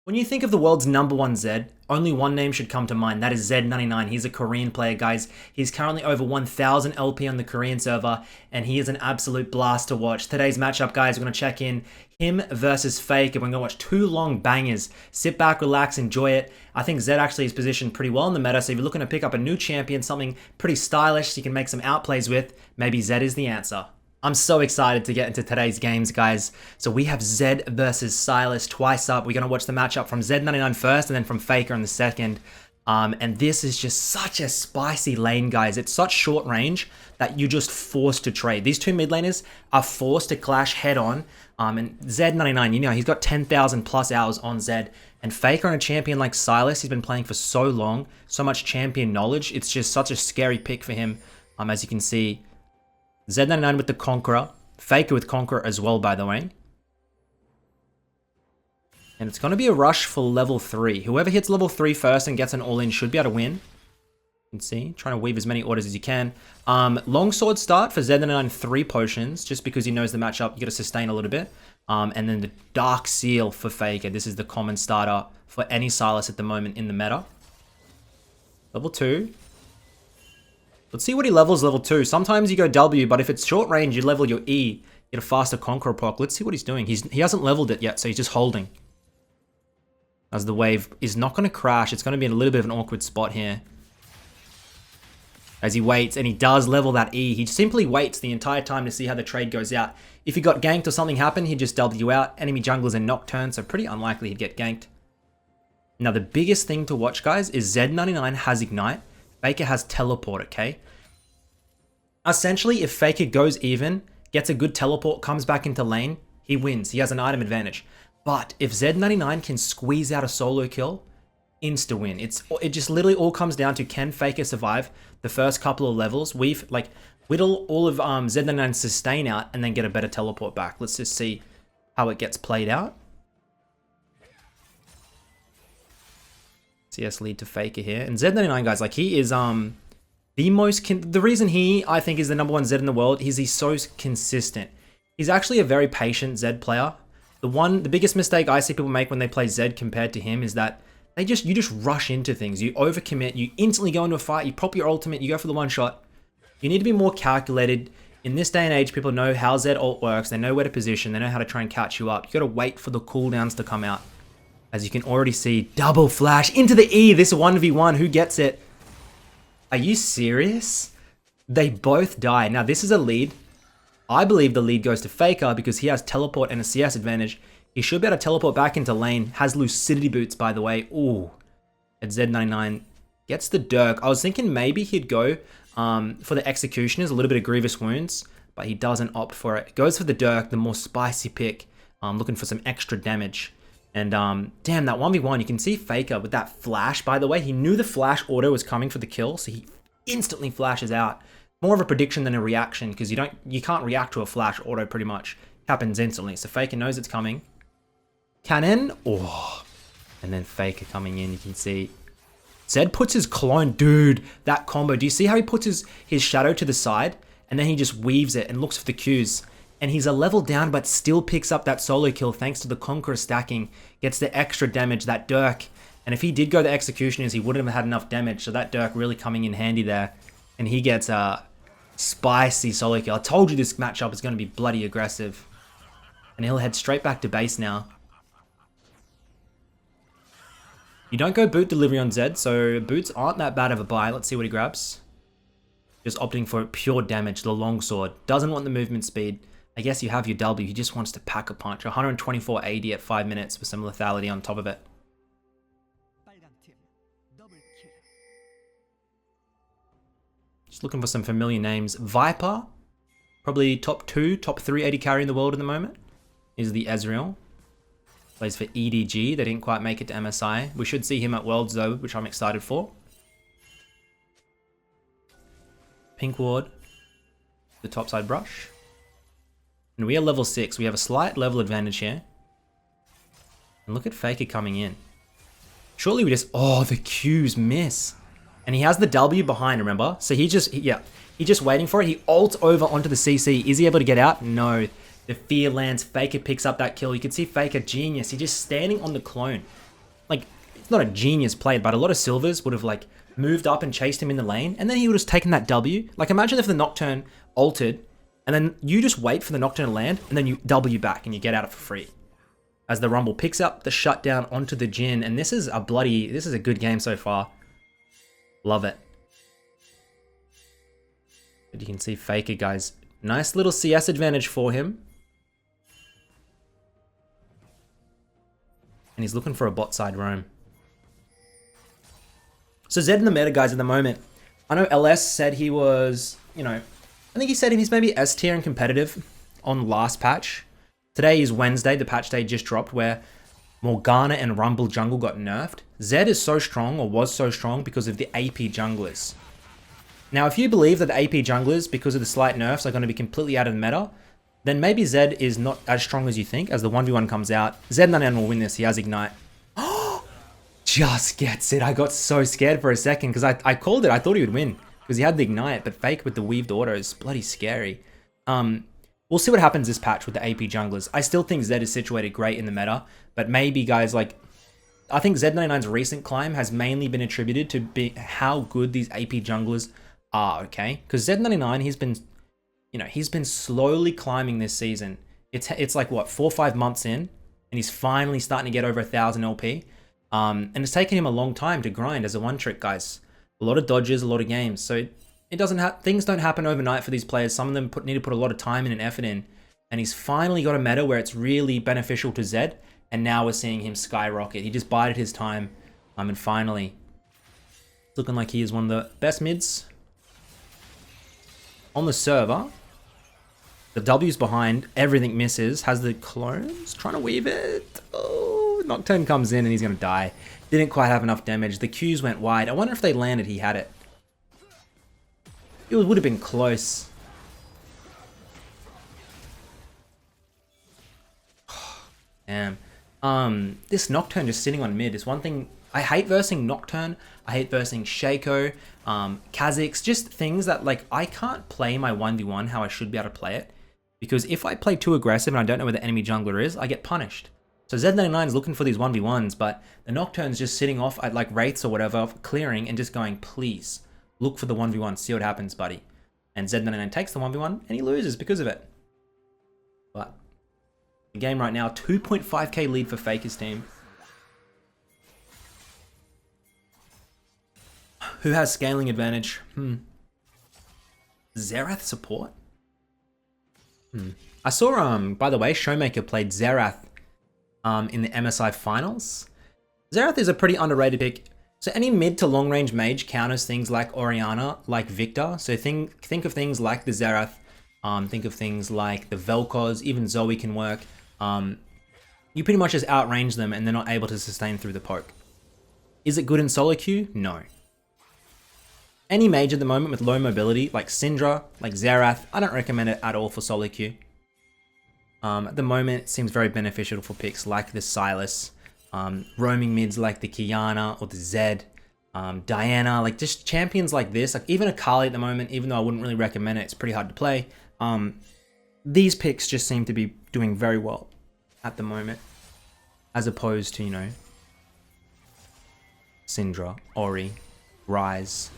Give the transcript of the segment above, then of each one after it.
When you think of the world's #1 Zed, only one name should come to mind. That is ZED99. He's a Korean player, guys. He's currently over 1,000 LP on the Korean server, and he is an absolute blast to watch. Today's matchup, guys, we're going to check in him versus FAKER. We're going to watch two long bangers. Sit back, relax, enjoy it. I think Zed actually is positioned pretty well in the meta, so if you're looking to pick up a new champion, something pretty stylish so you can make some outplays with, maybe Zed is the answer. I'm so excited to get into today's games, guys. So we have Zed versus Silas twice up. We're going to watch the matchup from ZED99 first and then from FAKER in the second. And this is just such a spicy lane, guys. It's such short range that you're just forced to trade. These two mid laners are forced to clash head on. And ZED99, you know, he's got 10,000 plus hours on Zed. And FAKER on a champion like Silas, he's been playing for so long, so much champion knowledge. It's just such a scary pick for him, as you can see. ZED99 with the Conqueror. FAKER with Conqueror as well, by the way. And it's going to be a rush for level 3. Whoever hits level 3 first and gets an all-in should be able to win. You can see, trying to weave as many orders as you can. Longsword start for ZED99, 3 potions, just because he knows the matchup. You got to sustain a little bit. And then the Dark Seal for FAKER. This is the common starter for any Silas at the moment in the meta. Level 2. Let's see what he levels level 2. Sometimes you go W, but if it's short range, you level your E. Get a faster Conqueror proc. Let's see what he's doing. He hasn't leveled it yet, so he's just holding. As the wave is not going to crash. It's going to be in a little bit of an awkward spot here. As he waits, and he does level that E. He simply waits the entire time to see how the trade goes out. If he got ganked or something happened, he'd just W out. Enemy junglers in Nocturne, so pretty unlikely he'd get ganked. Now, the biggest thing to watch, guys, is ZED99 has Ignite. FAKER has Teleport, okay? Essentially, if FAKER goes even, gets a good teleport, comes back into lane, he wins. He has an item advantage. But if ZED99 can squeeze out a solo kill, insta-win. It just literally all comes down to, can FAKER survive the first couple of levels? We've, like, whittle all of ZED99's sustain out and then get a better teleport back. Let's just see how it gets played out. CS lead to FAKER here. And ZED99, guys, like, he is the reason he, I think, is the #1 Zed in the world is he's so consistent. He's actually a very patient Zed player. The biggest mistake I see people make when they play Zed compared to him is that you just rush into things. You overcommit, you instantly go into a fight, you pop your ultimate, you go for the one shot. You need to be more calculated. In this day and age, people know how Zed ult works, they know where to position, they know how to try and catch you up. You gotta wait for the cooldowns to come out. As you can already see, double flash into the E. This 1v1, who gets it? Are you serious? They both die. Now, this is a lead. I believe the lead goes to FAKER because he has teleport and a CS advantage. He should be able to teleport back into lane. Has lucidity boots, by the way. Ooh. At ZED99. Gets the Dirk. I was thinking maybe he'd go for the Executioners, a little bit of Grievous Wounds, but he doesn't opt for it. Goes for the Dirk, the more spicy pick. Looking for some extra damage. And damn, that 1v1, you can see FAKER with that flash. By the way, he knew the flash auto was coming for the kill, so he instantly flashes out. More of a prediction than a reaction, because you can't react to a flash auto pretty much. Happens instantly. So FAKER knows it's coming. Cannon. Oh. And then FAKER coming in, you can see. Zed puts his clone. Dude, that combo. Do you see how he puts his shadow to the side? And then he just weaves it and looks for the Qs. And he's a level down, but still picks up that solo kill thanks to the Conqueror stacking. Gets the extra damage, that Dirk. And if he did go the Executioners, he wouldn't have had enough damage. So that Dirk really coming in handy there. And he gets a spicy solo kill. I told you this matchup is going to be bloody aggressive. And he'll head straight back to base now. You don't go boot delivery on Zed, so boots aren't that bad of a buy. Let's see what he grabs. Just opting for pure damage, the longsword. Doesn't want the movement speed. I guess you have your W. He just wants to pack a punch. 124 AD at 5 minutes with some lethality on top of it. Just looking for some familiar names. Viper, probably top 3 AD carry in the world at the moment, is the Ezreal. Plays for EDG. They didn't quite make it to MSI. We should see him at Worlds though, which I'm excited for. Pink Ward, the topside brush. And we are level 6. We have a slight level advantage here. And look at FAKER coming in. Surely we just... Oh, the Qs miss. And he has the W behind, remember? So he's just waiting for it. He ults over onto the CC. Is he able to get out? No. The fear lands. FAKER picks up that kill. You can see FAKER genius. He's just standing on the clone. like, it's not a genius play, but a lot of silvers would have like moved up and chased him in the lane, and then he would have taken that W. Like, imagine if the Nocturne altered, and then you just wait for the Nocturne to land, and then you W back and you get out it for free. As the Rumble picks up the shutdown onto the Jhin, and this is a good game so far. Love it. But you can see Faker, guys. Nice little CS advantage for him. And he's looking for a bot side roam. So Zed in the meta, guys, at the moment. I know LS said he was, you know, I think he said he's maybe S tier and competitive on last patch. Today is Wednesday, the patch day just dropped, where Morgana and Rumble jungle got nerfed. Zed is so strong, or was so strong, because of the AP junglers. Now, if you believe that the AP junglers, because of the slight nerfs, are going to be completely out of the meta, then maybe Zed is not as strong as you think. As the 1v1 comes out, ZED99 will win this. He has Ignite. Just gets it. I got so scared for a second because I called it. I thought he would win because he had the Ignite, but Fake with the weaved auto is bloody scary. We'll see what happens this patch with the AP junglers. I still think Zed is situated great in the meta, but maybe, guys, like, I think ZED99's recent climb has mainly been attributed to how good these AP junglers are, okay? Because ZED99, he's been slowly climbing this season. It's like, what, 4 or 5 months in, and he's finally starting to get over 1,000 LP. And it's taken him a long time to grind as a one-trick, guys. A lot of dodges, a lot of games. So things don't happen overnight for these players. Some of them need to put a lot of time and effort in. And he's finally got a meta where it's really beneficial to Zed. And now we're seeing him skyrocket. He just bided his time. And finally, it's looking like he is one of the best mids on the server. The W's behind, everything misses. Has the clones, trying to weave it. Oh, Nocturne comes in and he's going to die. Didn't quite have enough damage. The Qs went wide. I wonder if they landed, he had it. It would have been close. Damn. This Nocturne just sitting on mid is one thing. I hate versing Nocturne. I hate versing Shaco, Kha'Zix, just things that, like, I can't play my 1v1 how I should be able to play it. Because if I play too aggressive and I don't know where the enemy jungler is, I get punished. So ZED99 is looking for these 1v1s, but the Nocturne's just sitting off at, like, wraiths or whatever, clearing and just going, please, look for the 1v1, see what happens, buddy. And ZED99 takes the 1v1 and he loses because of it. But the game right now, 2.5k lead for Faker's team. Who has scaling advantage? Xerath support? I saw, by the way, Showmaker played Xerath in the MSI finals. Xerath is a pretty underrated pick. So any mid to long range mage counters things like Orianna, like Victor. So think of things like the Xerath, think of things like the Vel'Koz, even Zoe can work. You pretty much just outrange them and they're not able to sustain through the poke. Is it good in solo queue? No. Any mage at the moment with low mobility, like Syndra, like Xerath, I don't recommend it at all for solo queue. At the moment, it seems very beneficial for picks like the Sylas, roaming mids like the Kiana or the Zed, Diana, like just champions like this, like even Akali at the moment, even though I wouldn't really recommend it, it's pretty hard to play. These picks just seem to be doing very well at the moment, as opposed to, you know, Syndra, Ori, Ryze.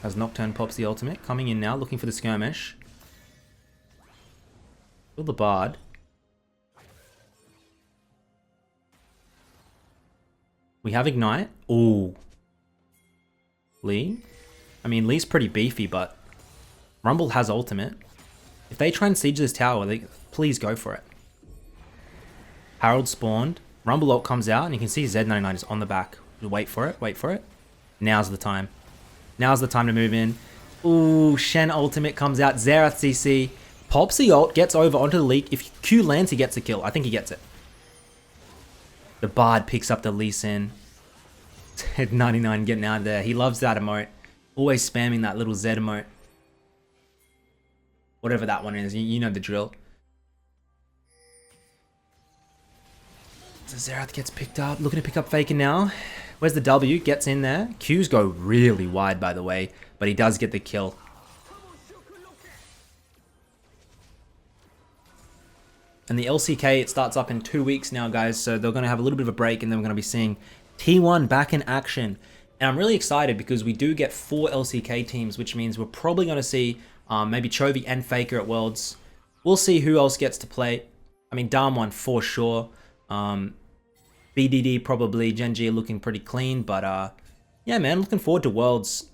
As Nocturne pops the ultimate, coming in now, looking for the skirmish. Kill the Bard. We have Ignite. Ooh. Lee? I mean, Lee's pretty beefy, but Rumble has ultimate. If they try and siege this tower, please go for it. Harold spawned. Rumble ult comes out, and you can see ZED99 is on the back. Wait for it, wait for it. Now's the time. Now's the time to move in. Ooh, Shen ultimate comes out. Xerath CC. Pops the ult, gets over onto the leak. If Q lands, he gets a kill. I think he gets it. The Bard picks up the Lee Sin. ZED99 getting out of there. He loves that emote. Always spamming that little Z emote. Whatever that one is. You know the drill. So Xerath gets picked up. Looking to pick up Faker now. Where's the W? Gets in there. Qs go really wide, by the way, but he does get the kill. And the LCK, it starts up in 2 weeks now, guys, so they're going to have a little bit of a break, and then we're going to be seeing T1 back in action. And I'm really excited because we do get 4 LCK teams, which means we're probably going to see maybe Chovy and Faker at Worlds. We'll see who else gets to play. I mean, Darm1 for sure. BDD probably. Genji looking pretty clean. But yeah, man, looking forward to Worlds.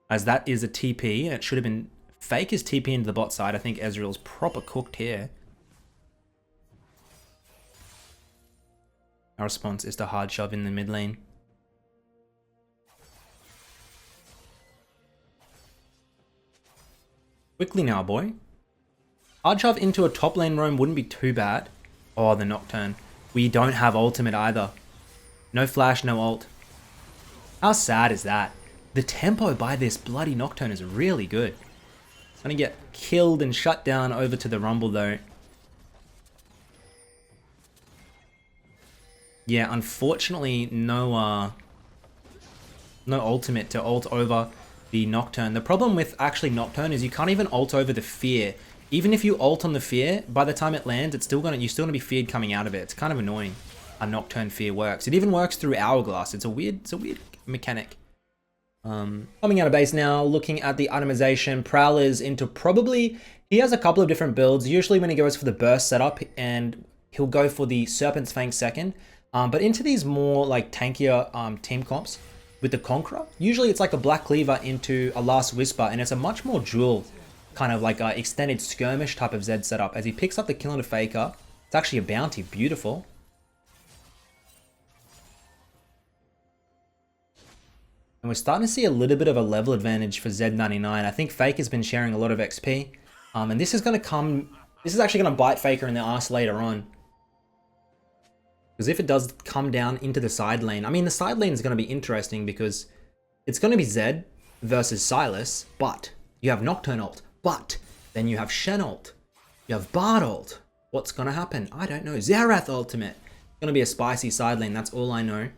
As that is a TP, and it should have been Faker's TP into the bot side. I think Ezreal's proper cooked here. Our response is to hard shove in the mid lane. Quickly now, boy. Hard shove into a top lane roam wouldn't be too bad. Oh, the Nocturne. We don't have ultimate either. No flash, no ult. How sad is that? The tempo by this bloody Nocturne is really good. It's gonna get killed and shut down over to the Rumble though. Yeah, unfortunately, no ultimate to ult over the Nocturne. The problem with actually Nocturne is you can't even ult over the Fear. Even if you ult on the Fear, by the time it lands, you're still gonna be feared coming out of it. It's kind of annoying how Nocturne Fear works. It even works through Hourglass. It's a weird mechanic. Coming out of base now, looking at the itemization. Prowler's into probably, he has a couple of different builds. Usually when he goes for the burst setup, and he'll go for the Serpent's Fang second. But into these more like tankier team comps with the Conqueror, usually it's like a Black Cleaver into a Last Whisper, and it's a much more dual kind of like a extended skirmish type of Zed setup. As he picks up the kill on a Faker, it's actually a bounty, beautiful. And we're starting to see a little bit of a level advantage for Z99. I think Faker's been sharing a lot of XP, and this is actually going to bite Faker in the ass later on. Because if it does come down into the side lane, I mean, the side lane is going to be interesting because it's going to be Zed versus Sylas, but you have Nocturne ult, but then you have Shen ult, you have Bard ult. What's going to happen? I don't know. Xerath ultimate. It's going to be a spicy side lane, that's all I know.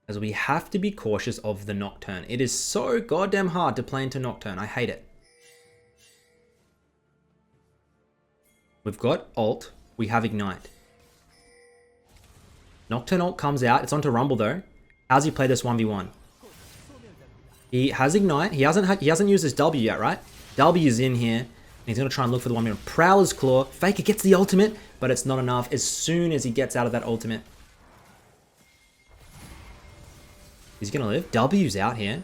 As we have to be cautious of the Nocturne. It is so goddamn hard to play into Nocturne. I hate it. We've got ult. We have ignite. Nocturne ult comes out. It's onto Rumble though. How's he play this 1v1? He has ignite. He hasn't used his W yet, right? W's in here. And he's going to try and look for the 1v1. Prowler's Claw. Faker gets the ultimate, but it's not enough as soon as he gets out of that ultimate. He's going to live. W's out here.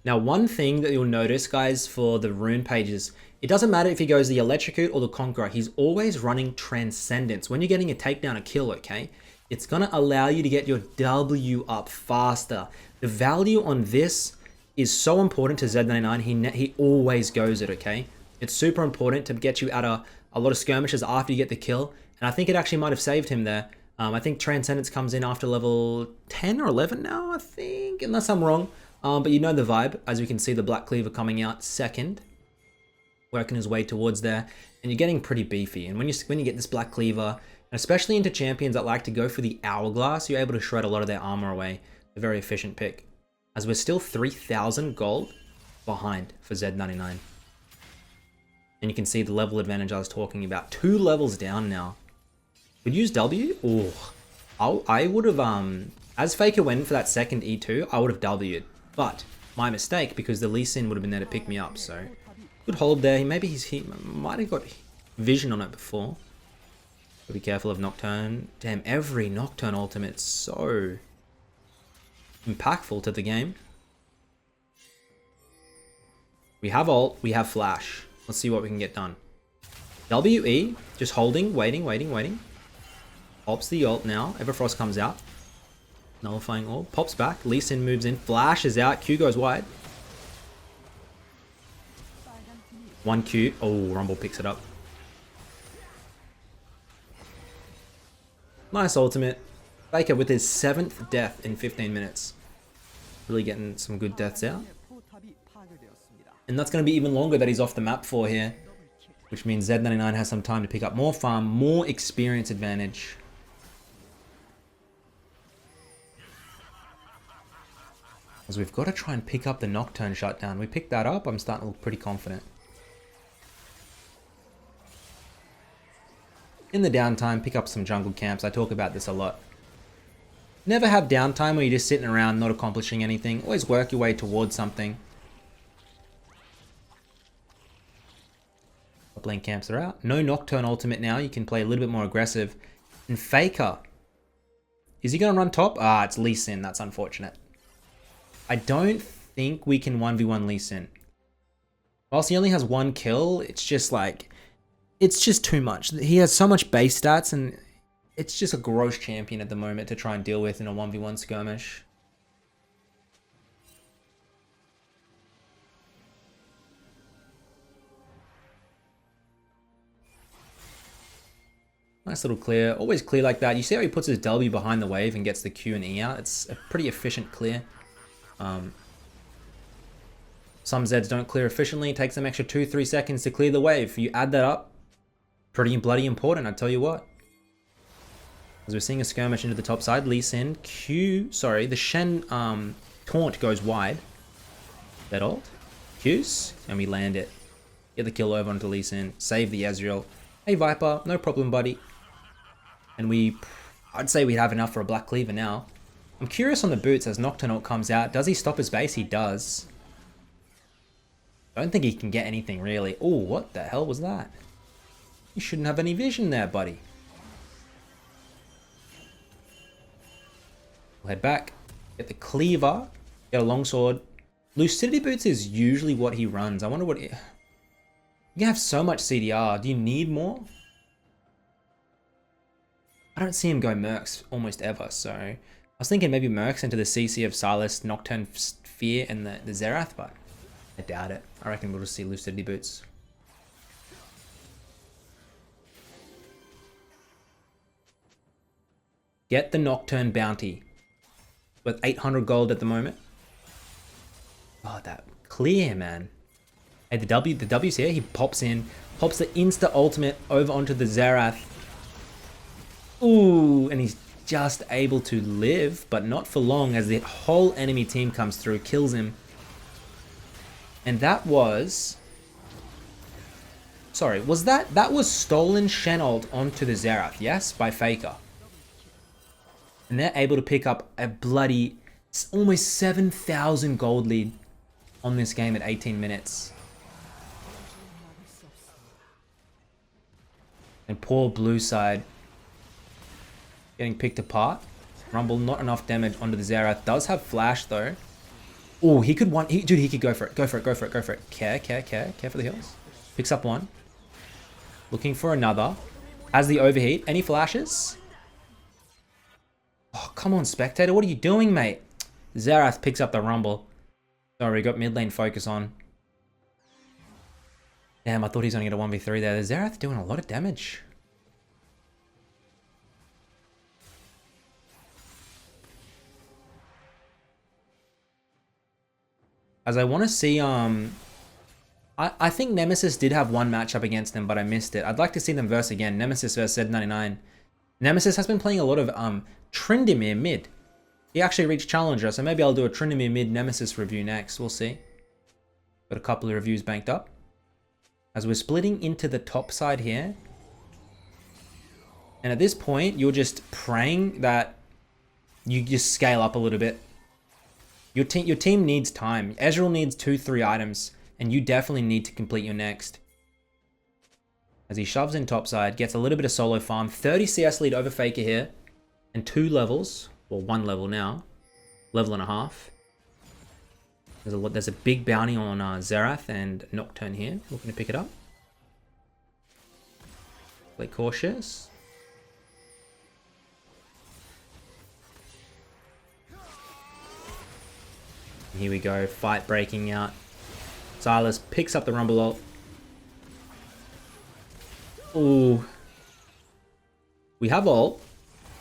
Now, one thing that you'll notice, guys, for the rune pages, it doesn't matter if he goes the Electrocute or the Conqueror. He's always running Transcendence. When you're getting a takedown, a kill, okay, it's going to allow you to get your W up faster. The value on this is so important to Z99. He always goes it, okay? It's super important to get you out of a lot of skirmishes after you get the kill. And I think it actually might have saved him there. I think Transcendence comes in after level 10 or 11 now, I think, unless I'm wrong. But you know the vibe. As we can see, the Black Cleaver coming out second, working his way towards there, and you're getting pretty beefy. And when you get this Black Cleaver, and especially into champions that like to go for the Hourglass, you're able to shred a lot of their armor away. A very efficient pick. As we're still 3,000 gold behind for Z99. And you can see the level advantage I was talking about. 2 levels down now. Would use W? Oh, I would have, as Faker went for that second E2, I would have W'd. But, my mistake, because the Lee Sin would have been there to pick me up, so. Good hold there. He might have got vision on it before. But be careful of Nocturne. Damn, every Nocturne ultimate's so impactful to the game. We have ult, we have flash. Let's see what we can get done. WE, just holding, waiting. Pops the ult now. Everfrost comes out. Nullifying orb. Pops back. Lee Sin moves in. Flash is out. Q goes wide. 1 Q. Oh, Rumble picks it up. Nice ultimate. Faker with his 7th death in 15 minutes. Really getting some good deaths out. And that's going to be even longer that he's off the map for here. Which means Z99 has some time to pick up more farm, more experience advantage. As we've got to try and pick up the Nocturne shutdown. We picked that up. I'm starting to look pretty confident. In the downtime, pick up some jungle camps. I talk about this a lot. Never have downtime where you're just sitting around not accomplishing anything. Always work your way towards something. Top lane camps are out. No Nocturne ultimate now. You can play a little bit more aggressive. And Faker. Is he going to run top? Ah, it's Lee Sin. That's unfortunate. I don't think we can 1v1 Lee Sin. Whilst he only has 1 kill, it's just like... It's just too much. He has so much base stats and it's just a gross champion at the moment to try and deal with in a 1v1 skirmish. Nice little clear. Always clear like that. You see how he puts his W behind the wave and gets the Q and E out? It's a pretty efficient clear. Some Zeds don't clear efficiently. It takes them extra 2-3 seconds to clear the wave. You add that up, pretty bloody important, I tell you what. As we're seeing a skirmish into the top side, Lee Sin, the Shen taunt goes wide. That ult. Q's, and we land it. Get the kill over onto Lee Sin, save the Ezreal. Hey Viper, no problem buddy. And I'd say we have enough for a Black Cleaver now. I'm curious on the boots as Nocturne ult comes out. Does he stop his base? He does. I don't think he can get anything really. Oh, what the hell was that? You shouldn't have any vision there, buddy. We'll head back. Get the cleaver. Get a longsword. Lucidity boots is usually what he runs. I wonder what... You have so much CDR. Do you need more? I don't see him go Mercs almost ever, so... I was thinking maybe Mercs into the CC of Silas, Nocturne, Fear, and the Xerath, but I doubt it. I reckon we'll just see Lucidity boots. Get the Nocturne bounty. With 800 gold at the moment. Oh, that clear, man. Hey, the W's here. He pops in. Pops the insta ultimate over onto the Xerath. Ooh, and he's just able to live, but not for long as the whole enemy team comes through, kills him. And that was... Sorry, that was stolen Shen ult onto the Xerath, yes? By Faker. And they're able to pick up a bloody almost 7,000 gold lead on this game at 18 minutes. And poor blue side getting picked apart. Rumble, not enough damage onto the Xerath. Does have flash though. Oh, he could dude, he could go for it. Go for it, go for it, go for it. Care for the heals. Picks up one. Looking for another. Has the overheat. Any flashes? Oh, come on, Spectator. What are you doing, mate? Xerath picks up the Rumble. Sorry, got mid lane focus on. Damn, I thought he was going to get a 1v3 there. The Xerath doing a lot of damage. As I want to see, I think Nemesis did have one matchup against them, but I missed it. I'd like to see them verse again. Nemesis versus ZED99. Nemesis has been playing a lot of Tryndamere mid. He actually reached Challenger, so maybe I'll do a Tryndamere mid Nemesis review next. We'll see. Got a couple of reviews banked up. As we're splitting into the top side here. And at this point, you're just praying that you just scale up a little bit. Your team needs time. Ezreal needs 2-3 items, and you definitely need to complete your next. As he shoves in topside, gets a little bit of solo farm. 30 CS lead over Faker here. And 2 levels. Well, 1 level now. Level and a half. There's a big bounty on Xerath and Nocturne here. Looking to pick it up. Play cautious. And here we go. Fight breaking out. Silas picks up the Rumble ult. Ooh. We have ult.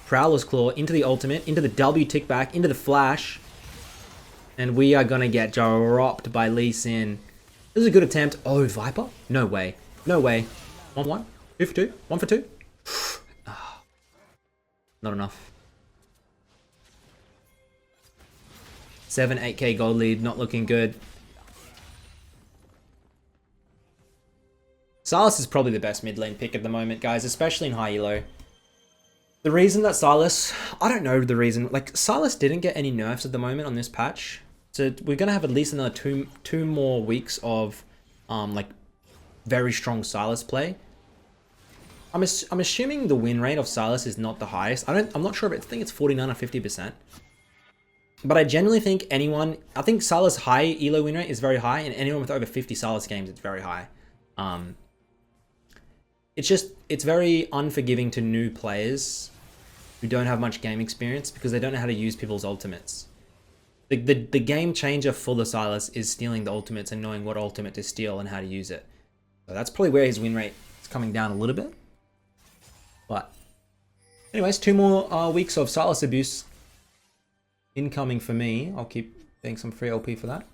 Prowler's Claw into the ultimate, into the W tick back, into the flash. And we are going to get dropped by Lee Sin. This is a good attempt. Oh, Viper? No way. No way. 1 for 1. 2 for 2. 1 for 2. Not enough. 7, 8k gold lead. Not looking good. Sylas is probably the best mid lane pick at the moment, guys, especially in high elo. The reason that Sylas, I don't know the reason, like Sylas didn't get any nerfs at the moment on this patch. So we're going to have at least another two more weeks of like very strong Sylas play. I'm assuming the win rate of Sylas is not the highest. I'm not sure, but I think it's 49 or 50%. But I genuinely think I think Sylas' high elo win rate is very high, and anyone with over 50 Sylas games, it's very high. It's very unforgiving to new players who don't have much game experience because they don't know how to use people's ultimates. The game changer for the Sylas is stealing the ultimates and knowing what ultimate to steal and how to use it. So that's probably where his win rate is coming down a little bit. But anyways, 2 more weeks of Sylas abuse incoming for me. I'll keep getting some free LP for that.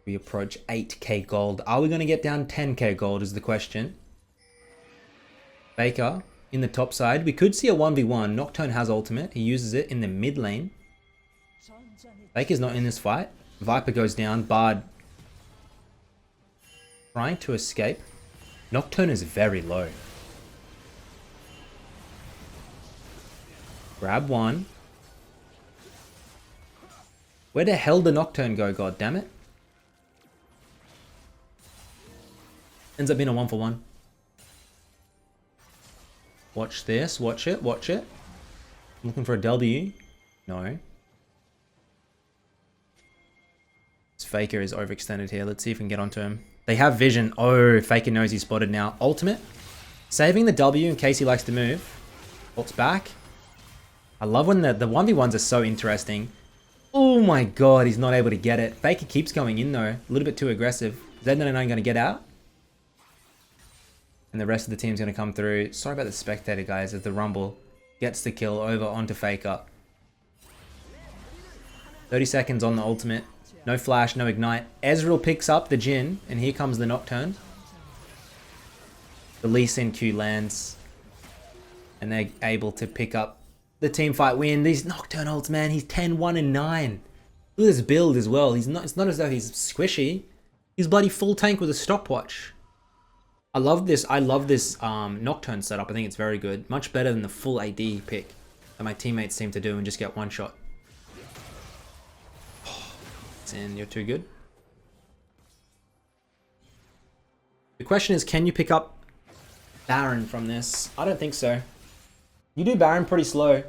We approach 8k gold. Are we going to get down 10k gold is the question. FAKER in the top side. We could see a 1v1. Nocturne has ultimate. He uses it in the mid lane. FAKER's not in this fight. Viper goes down. Bard trying to escape. Nocturne is very low. Grab one. Where the hell did Nocturne go, god damn it? Ends up being a 1-for-1. Watch this, watch it, watch it. I'm looking for a W. No. This FAKER is overextended here. Let's see if we can get onto him. They have vision. Oh, FAKER knows he's spotted now. Ultimate. Saving the W in case he likes to move. Bolts back. I love when the 1v1s are so interesting. Oh my god, he's not able to get it. FAKER keeps going in though. A little bit too aggressive. ZED going to get out. And the rest of the team's going to come through. Sorry about the spectator, guys, as the Rumble gets the kill over onto FAKER. 30 seconds on the ultimate. No flash, no ignite. Ezreal picks up the Jhin, and here comes the Nocturne. The Lee Sin Q lands. And they're able to pick up the team fight win. These Nocturne ults, man, he's 10-1 and 9. Look at this build as well. It's not as though he's squishy. He's bloody full tank with a stopwatch. I love this Nocturne setup. I think it's very good. Much better than the full AD pick that my teammates seem to do and just get one shot. It's in. You're too good. The question is, can you pick up Baron from this? I don't think so. You do Baron pretty slow.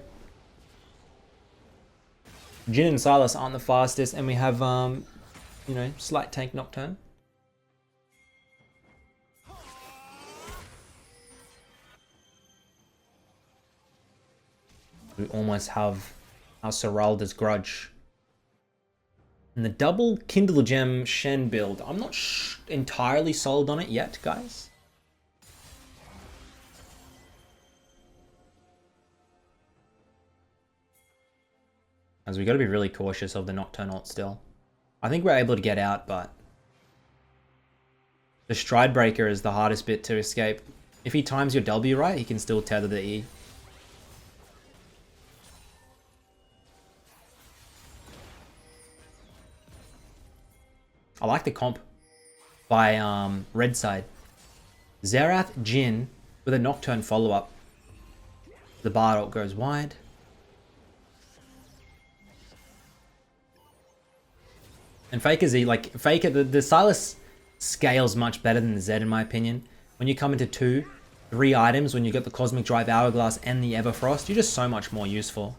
Jhin and Sylas aren't the fastest, and we have, you know, slight tank Nocturne. We almost have our Seralda's Grudge. And the double Kindle Gem Shen build. I'm not entirely sold on it yet, guys. As we got to be really cautious of the Nocturne ult still. I think we're able to get out, but the Stride Breaker is the hardest bit to escape. If he times your W right, he can still tether the E. I like the comp by Red Side. Xerath Jhin with a Nocturne follow-up. The Bard ult goes wide. And FAKER's like FAKER, the Sylas scales much better than the ZED in my opinion. When you come into 2-3 items, when you get the Cosmic Drive Hourglass and the Everfrost, you're just so much more useful.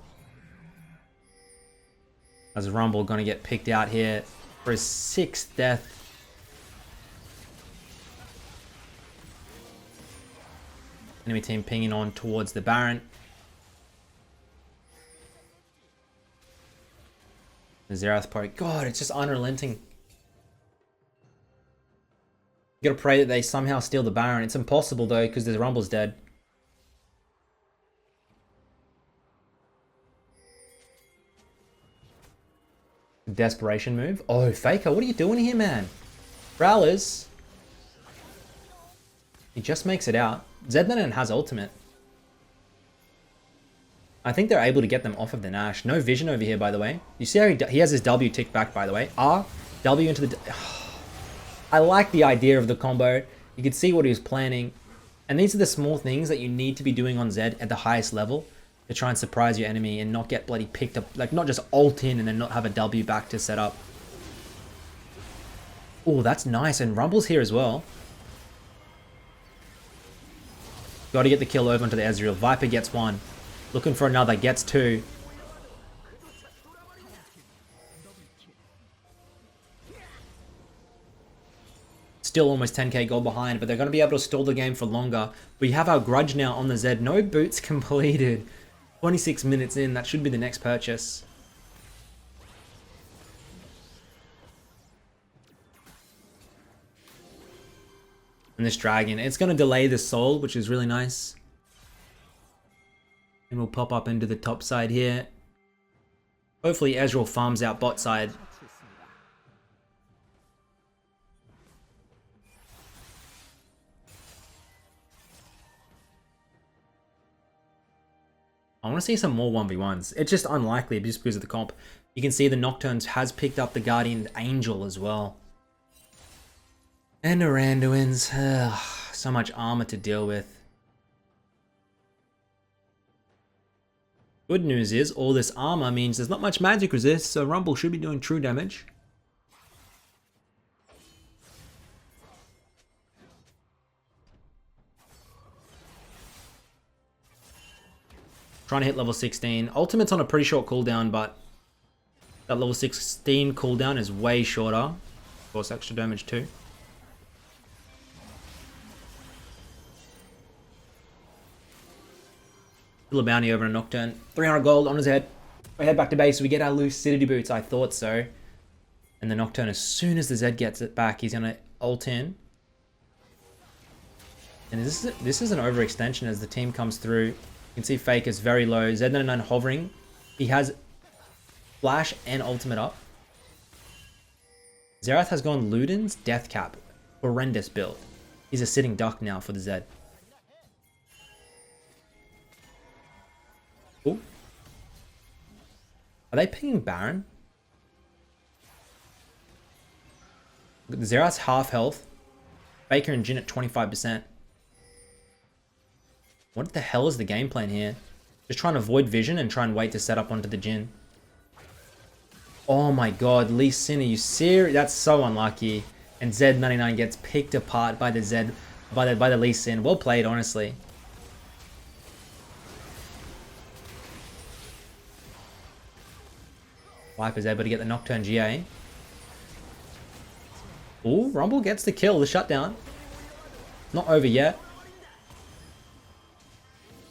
As Rumble gonna get picked out here for his 6th death. Enemy team pinging on towards the Baron. The Xerath poke. God, it's just unrelenting. You gotta pray that they somehow steal the Baron. It's impossible though, because the Rumble's dead. Desperation move. Oh, FAKER, what are you doing here, man? Prowlers. He just makes it out. ZED has ultimate. I think they're able to get them off of the Nash. No vision over here, by the way. You see how he has his W ticked back, by the way. R, W into the... I like the idea of the combo. You could see what he was planning. And these are the small things that you need to be doing on Zed at the highest level to try and surprise your enemy and not get bloody picked up. Like, not just ult in and then not have a W back to set up. Oh, that's nice. And Rumble's here as well. Got to get the kill over onto the Ezreal. Viper gets one. Looking for another. Gets two. Still almost 10k gold behind, but they're going to be able to stall the game for longer. We have our grudge now on the Zed. No boots completed. 26 minutes in. That should be the next purchase. And this dragon, it's going to delay the soul, which is really nice. And we'll pop up into the top side here. Hopefully Ezreal farms out bot side. I want to see some more 1v1s. It's just unlikely just because of the comp. You can see the Nocturnes has picked up the Guardian Angel as well. And the Randuins. So much armor to deal with. Good news is, all this armor means there's not much magic resist, so Rumble should be doing true damage. Trying to hit level 16. Ultimate's on a pretty short cooldown, but that level 16 cooldown is way shorter. Of course, extra damage too. Still a bounty over a Nocturne. 300 gold on his head. We head back to base. We get our Lucidity boots. I thought so. And the Nocturne, as soon as the Zed gets it back, he's going to ult in. And this is an overextension as the team comes through. You can see FAKER's very low. ZED hovering. He has flash and ultimate up. Xerath has gone Luden's Death Cap. Horrendous build. He's a sitting duck now for the Zed. Ooh. Are they pinging Baron? Xerath's half health. FAKER and Jhin at 25%. What the hell is the game plan here? Just trying to avoid vision and try and wait to set up onto the Jhin. Oh my god, Lee Sin, are you serious? That's so unlucky. And Z99 gets picked apart by the Zed, by the Lee Sin. Well played, honestly. Viper's able to get the Nocturne GA. Ooh, Rumble gets the kill, the shutdown. Not over yet.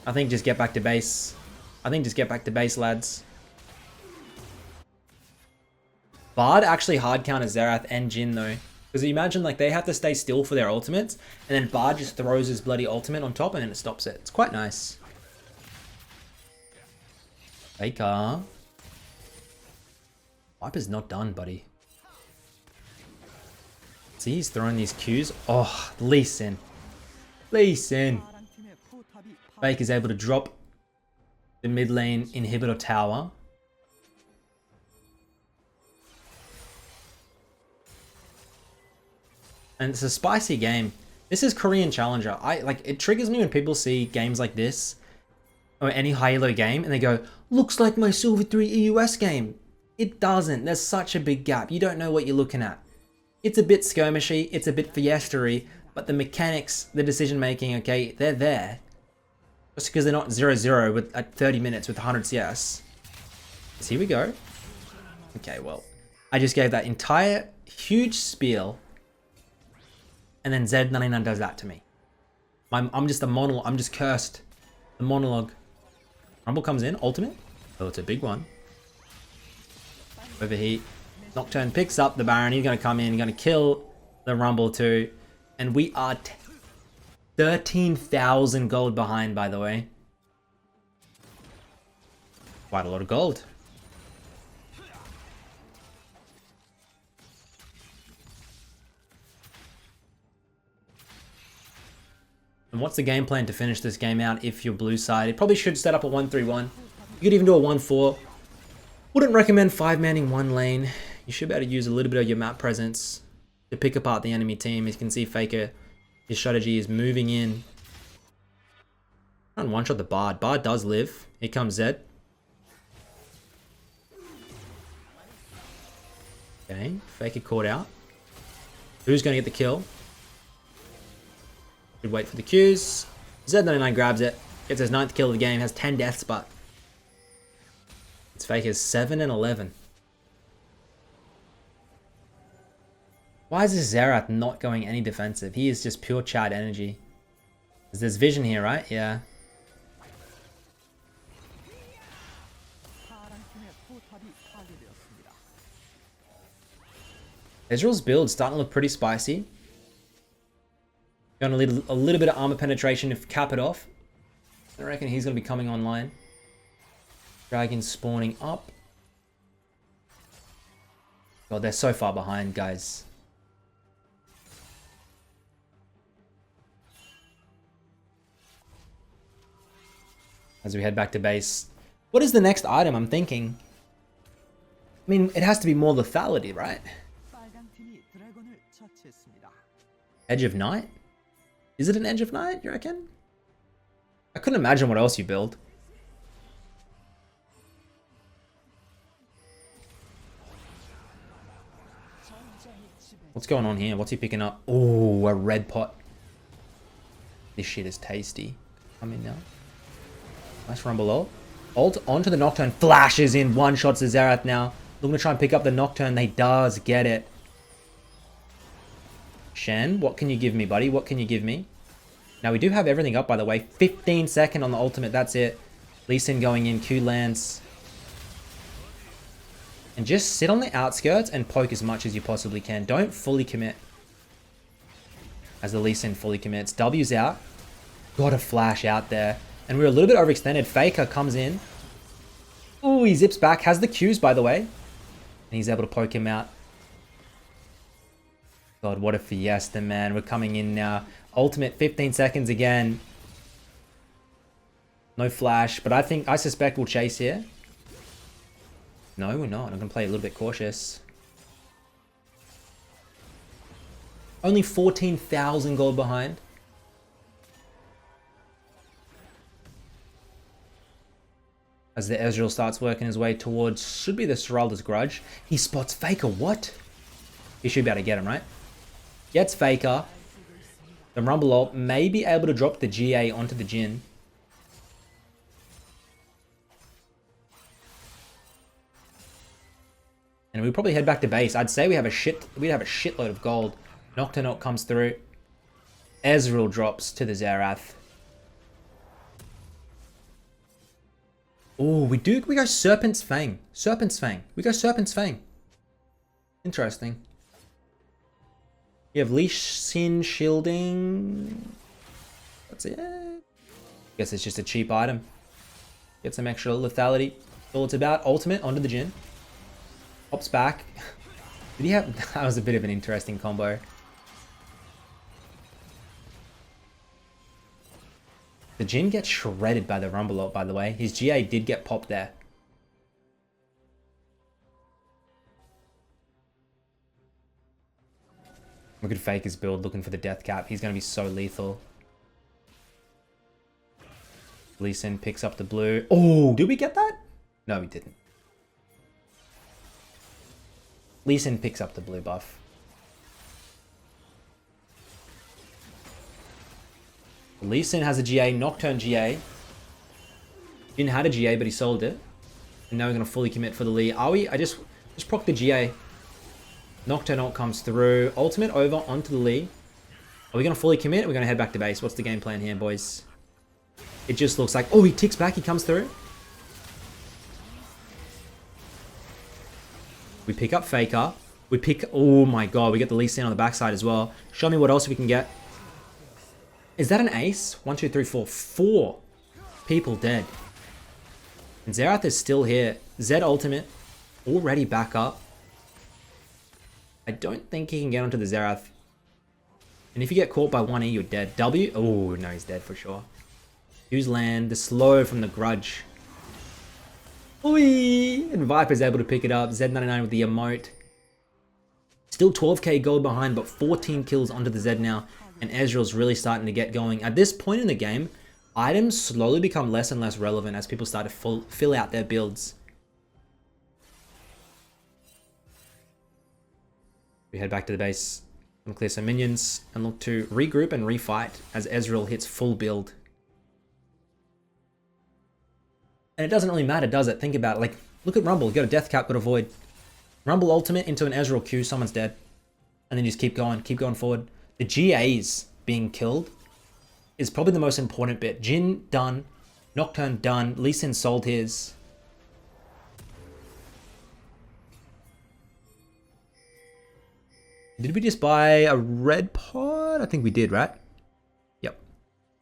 I think just get back to base. Lads. Bard actually hard counters Xerath and Jhin though. Because you imagine like they have to stay still for their ultimates, and then Bard just throws his bloody ultimate on top and then it stops it. It's quite nice. FAKER. Viper's not done, buddy. See, he's throwing these Qs. Oh, Lee Sin. Lee Sin. FAKER is able to drop the mid lane inhibitor tower. And it's a spicy game. This is Korean Challenger. It triggers me when people see games like this or any high-elo game and they go, looks like my Silver 3 EUS game. It doesn't. There's such a big gap. You don't know what you're looking at. It's a bit skirmishy, it's a bit fiestery, but the mechanics, the decision making, okay, they're there. Just because they're not 0-0 with at 30 minutes with 100 CS. So here we go. Okay, well, I just gave that entire huge spiel, and then Z99 does that to me. I'm just a monologue. I'm just cursed. The monologue. Rumble comes in, ultimate. Oh, it's a big one. Overheat. Nocturne picks up the Baron. He's going to come in. He's going to kill the Rumble too. And we are 13,000 gold behind, by the way. Quite a lot of gold. And what's the game plan to finish this game out if you're blue side? It probably should set up a 1-3-1. You could even do a 1-4. Wouldn't recommend 5-manning one lane. You should be able to use a little bit of your map presence to pick apart the enemy team. As you can see, FAKER, his strategy is moving in. Try and one-shot the Bard. Bard does live. Here comes Zed. Okay, FAKER caught out. Who's going to get the kill? Should wait for the Qs. ZED99 grabs it. Gets his 9th kill of the game. Has 10 deaths, but it's FAKER's 7 and 11. Why is this Xerath not going any defensive? He is just pure Chad energy. There's vision here, right? Yeah. Ezreal's build starting to look pretty spicy. Going to need a little bit of armor penetration if cap it off. I reckon he's going to be coming online. Dragon spawning up. God, they're so far behind, guys. As we head back to base. What is the next item? I'm thinking. I mean, it has to be more lethality, right? Edge of Night? Is it an Edge of Night, you reckon? I couldn't imagine what else you build. What's going on here? What's he picking up? Oh, a red pot. This shit is tasty. Come in now. Nice rumble ult. Ult onto the Nocturne. Flashes in. One-shots the Xerath now. Looking to try and pick up the Nocturne. He does get it. Shen, what can you give me, buddy? What can you give me? Now, we do have everything up, by the way. 15 second on the ultimate. That's it. Lee Sin going in. Q lands. And just sit on the outskirts and poke as much as you possibly can. Don't fully commit. As the Lee Sin fully commits. W's out. Got a flash out there. And we're a little bit overextended. FAKER comes in. Ooh, he zips back. Has the Qs, by the way. And he's able to poke him out. God, what a fiesta, man. We're coming in now. Ultimate 15 seconds again. No flash, but I suspect we'll chase here. No, we're not. I'm going to play a little bit cautious. Only 14,000 gold behind. As the Ezreal starts working his way towards, should be the Seralda's Grudge. He spots FAKER. What? He should be able to get him, right? Gets FAKER. The Rumble ult may be able to drop the GA onto the Jhin. And we probably head back to base. I'd say we'd have a shitload of gold. Nocturne ult comes through. Ezreal drops to the Xerath. Oh, we go Serpent's Fang. Serpent's Fang. We go Serpent's Fang. Interesting. You have Leash Sin shielding. That's it. Guess it's just a cheap item. Get some extra lethality. That's all it's about. Ultimate onto the Jhin. Hops back. Did he have... That was a bit of an interesting combo. The Jhin gets shredded by the Rumble ult, by the way. His GA did get popped there. Look at FAKER's build looking for the death cap. He's going to be so lethal. Lee Sin picks up the blue. Oh, did we get that? No, we didn't. Lee Sin picks up the blue buff. Lee Sin has a GA, Nocturne GA. Didn't had a GA, but he sold it. And now we're going to fully commit for the Lee. Are we? I just proc the GA. Nocturne ult comes through. Ultimate over onto the Lee. Are we going to fully commit? Or are we going to head back to base? What's the game plan here, boys? It just looks like... Oh, he ticks back. He comes through. We pick up FAKER. We pick... Oh my god. We get the Lee Sin on the backside as well. Show me what else we can get. Is that an ace? 1, 2, 3, 4. 4 people dead. And Xerath is still here. Zed ultimate. Already back up. I don't think he can get onto the Xerath. And if you get caught by 1E, you're dead. W? Oh, no, he's dead for sure. Use land. The slow from the Grudge. Oi! And Viper's able to pick it up. Z99 with the emote. Still 12k gold behind, but 14 kills onto the Zed now. And Ezreal's really starting to get going. At this point in the game, items slowly become less and less relevant as people start to fill out their builds. We head back to the base and clear some minions and look to regroup and refight as Ezreal hits full build. And it doesn't really matter, does it? Think about it. Like, look at Rumble. Got a death cap, got a void. Rumble ultimate into an Ezreal Q, someone's dead. And then you just keep going forward. The GAs being killed is probably the most important bit. Jhin done. Nocturne done. Lee Sin sold his. Did we just buy a red pod? I think we did, right? Yep.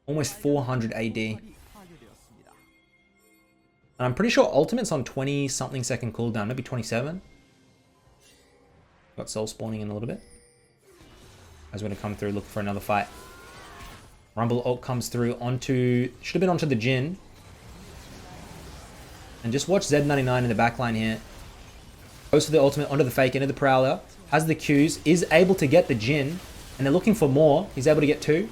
Almost 400 AD. And I'm pretty sure ultimate's on 20 something second cooldown. Maybe 27. Got soul spawning in a little bit. As we're going to come through, look for another fight. Rumble ult comes through onto... Should have been onto the Jhin. And just watch Z99 in the backline here. Goes to the ultimate, onto the fake, into the Prowler. Has the Qs, is able to get the Jhin. And they're looking for more. He's able to get 2.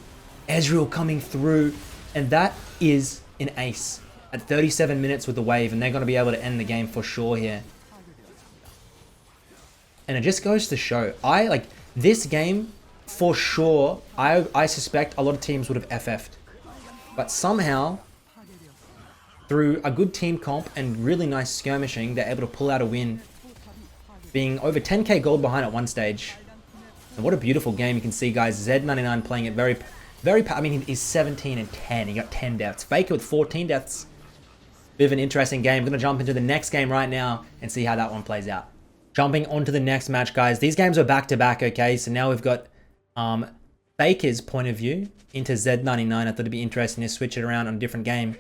Ezreal coming through. And that is an ace. At 37 minutes with the wave. And they're going to be able to end the game for sure here. And it just goes to show. This game... For sure, I suspect a lot of teams would have FF'd. But somehow, through a good team comp and really nice skirmishing, they're able to pull out a win. Being over 10k gold behind at one stage. And what a beautiful game. You can see, guys, Z99 playing it very... I mean, he's 17 and 10. He got 10 deaths. Faker with 14 deaths. Bit of an interesting game. I'm going to jump into the next game right now and see how that one plays out. Jumping onto the next match, guys. These games are back-to-back, okay? So now we've got... Faker's point of view into Z99. I thought it'd be interesting to switch it around on a different game.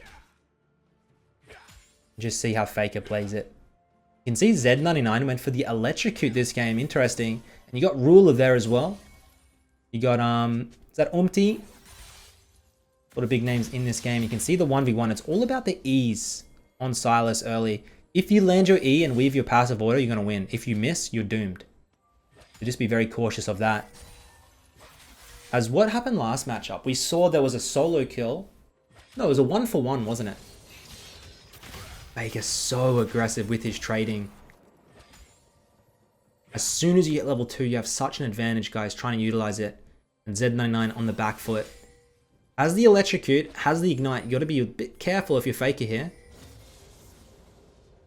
Just see how Faker plays it. You can see Z99 went for the electrocute this game. Interesting. And you got Ruler there as well. You got, is that Umti? A lot of big names in this game. You can see the 1v1. It's all about the E's on Silas early. If you land your E and weave your passive order, you're going to win. If you miss, you're doomed. So just be very cautious of that. As what happened last matchup, we saw there was a solo kill. No, it was a 1-for-1, wasn't it? Faker's so aggressive with his trading. As soon as you get level 2, you have such an advantage, guys, trying to utilize it. And Z99 on the back foot. Has the electrocute, has the ignite. You got to be a bit careful if you're Faker here.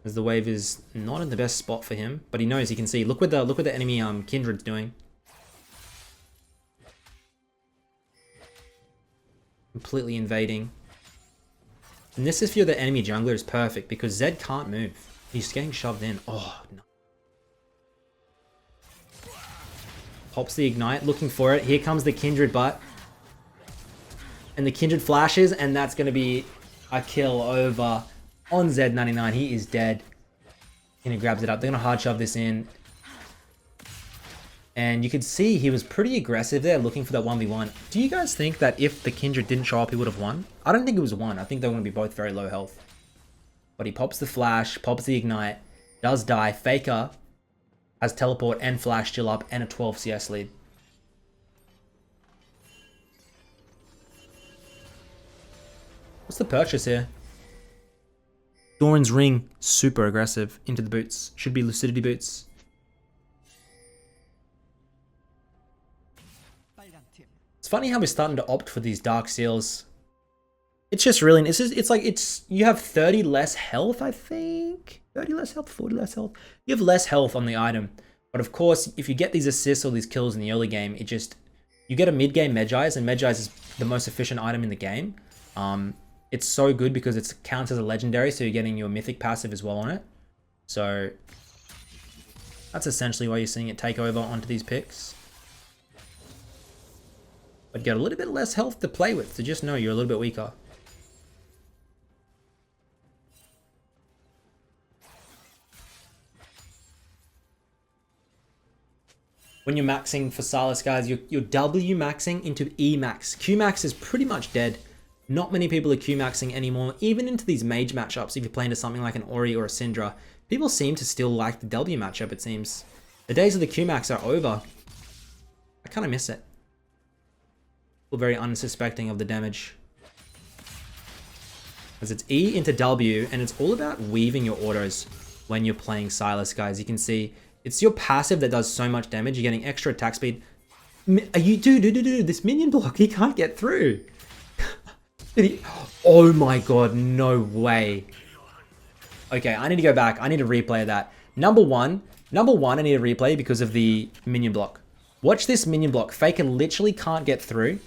As the wave is not in the best spot for him, but he knows he can see. Look what the enemy Kindred's doing. Completely invading. And this is for the enemy jungler is perfect because Zed can't move. He's getting shoved in. Oh, no. Pops the ignite, looking for it. Here comes the Kindred butt. And the Kindred flashes, and that's going to be a kill over on Z99. He is dead. And he grabs it up. They're going to hard shove this in. And you could see he was pretty aggressive there looking for that 1v1. Do you guys think that if the Kindred didn't show up, he would have won? I don't think it was one. I think they're going to be both very low health. But he pops the flash, pops the ignite, does die. Faker has teleport and flash still up and a 12 CS lead. What's the purchase here? Doran's ring, super aggressive into the boots. Should be lucidity boots. It's funny how we're starting to opt for these dark seals. It's just really, you have 30 less health, I think. 30 less health, 40 less health. You have less health on the item. But of course, if you get these assists or these kills in the early game, you get a mid-game Medjai's, and Medjai's is the most efficient item in the game. It's so good because it counts as a legendary, so you're getting your mythic passive as well on it. So that's essentially why you're seeing it take over onto these picks. But you got a little bit less health to play with, so just know you're a little bit weaker. When you're maxing for Silas, guys, you're W maxing into E max. Q max is pretty much dead. Not many people are Q-maxing anymore, even into these mage matchups. If you're playing to something like an Ori or a Syndra, people seem to still like the W matchup, it seems. The days of the Q-max are over. I kind of miss it. Feel very unsuspecting of the damage. Because it's E into W, and it's all about weaving your autos when you're playing Sylas, guys. You can see it's your passive that does so much damage. You're getting extra attack speed. Dude, this minion block, he can't get through. Oh my god, no way. Okay, I need to go back. I need to replay that. Number one, I need to replay because of the minion block. Watch this minion block. Faker literally can't get through.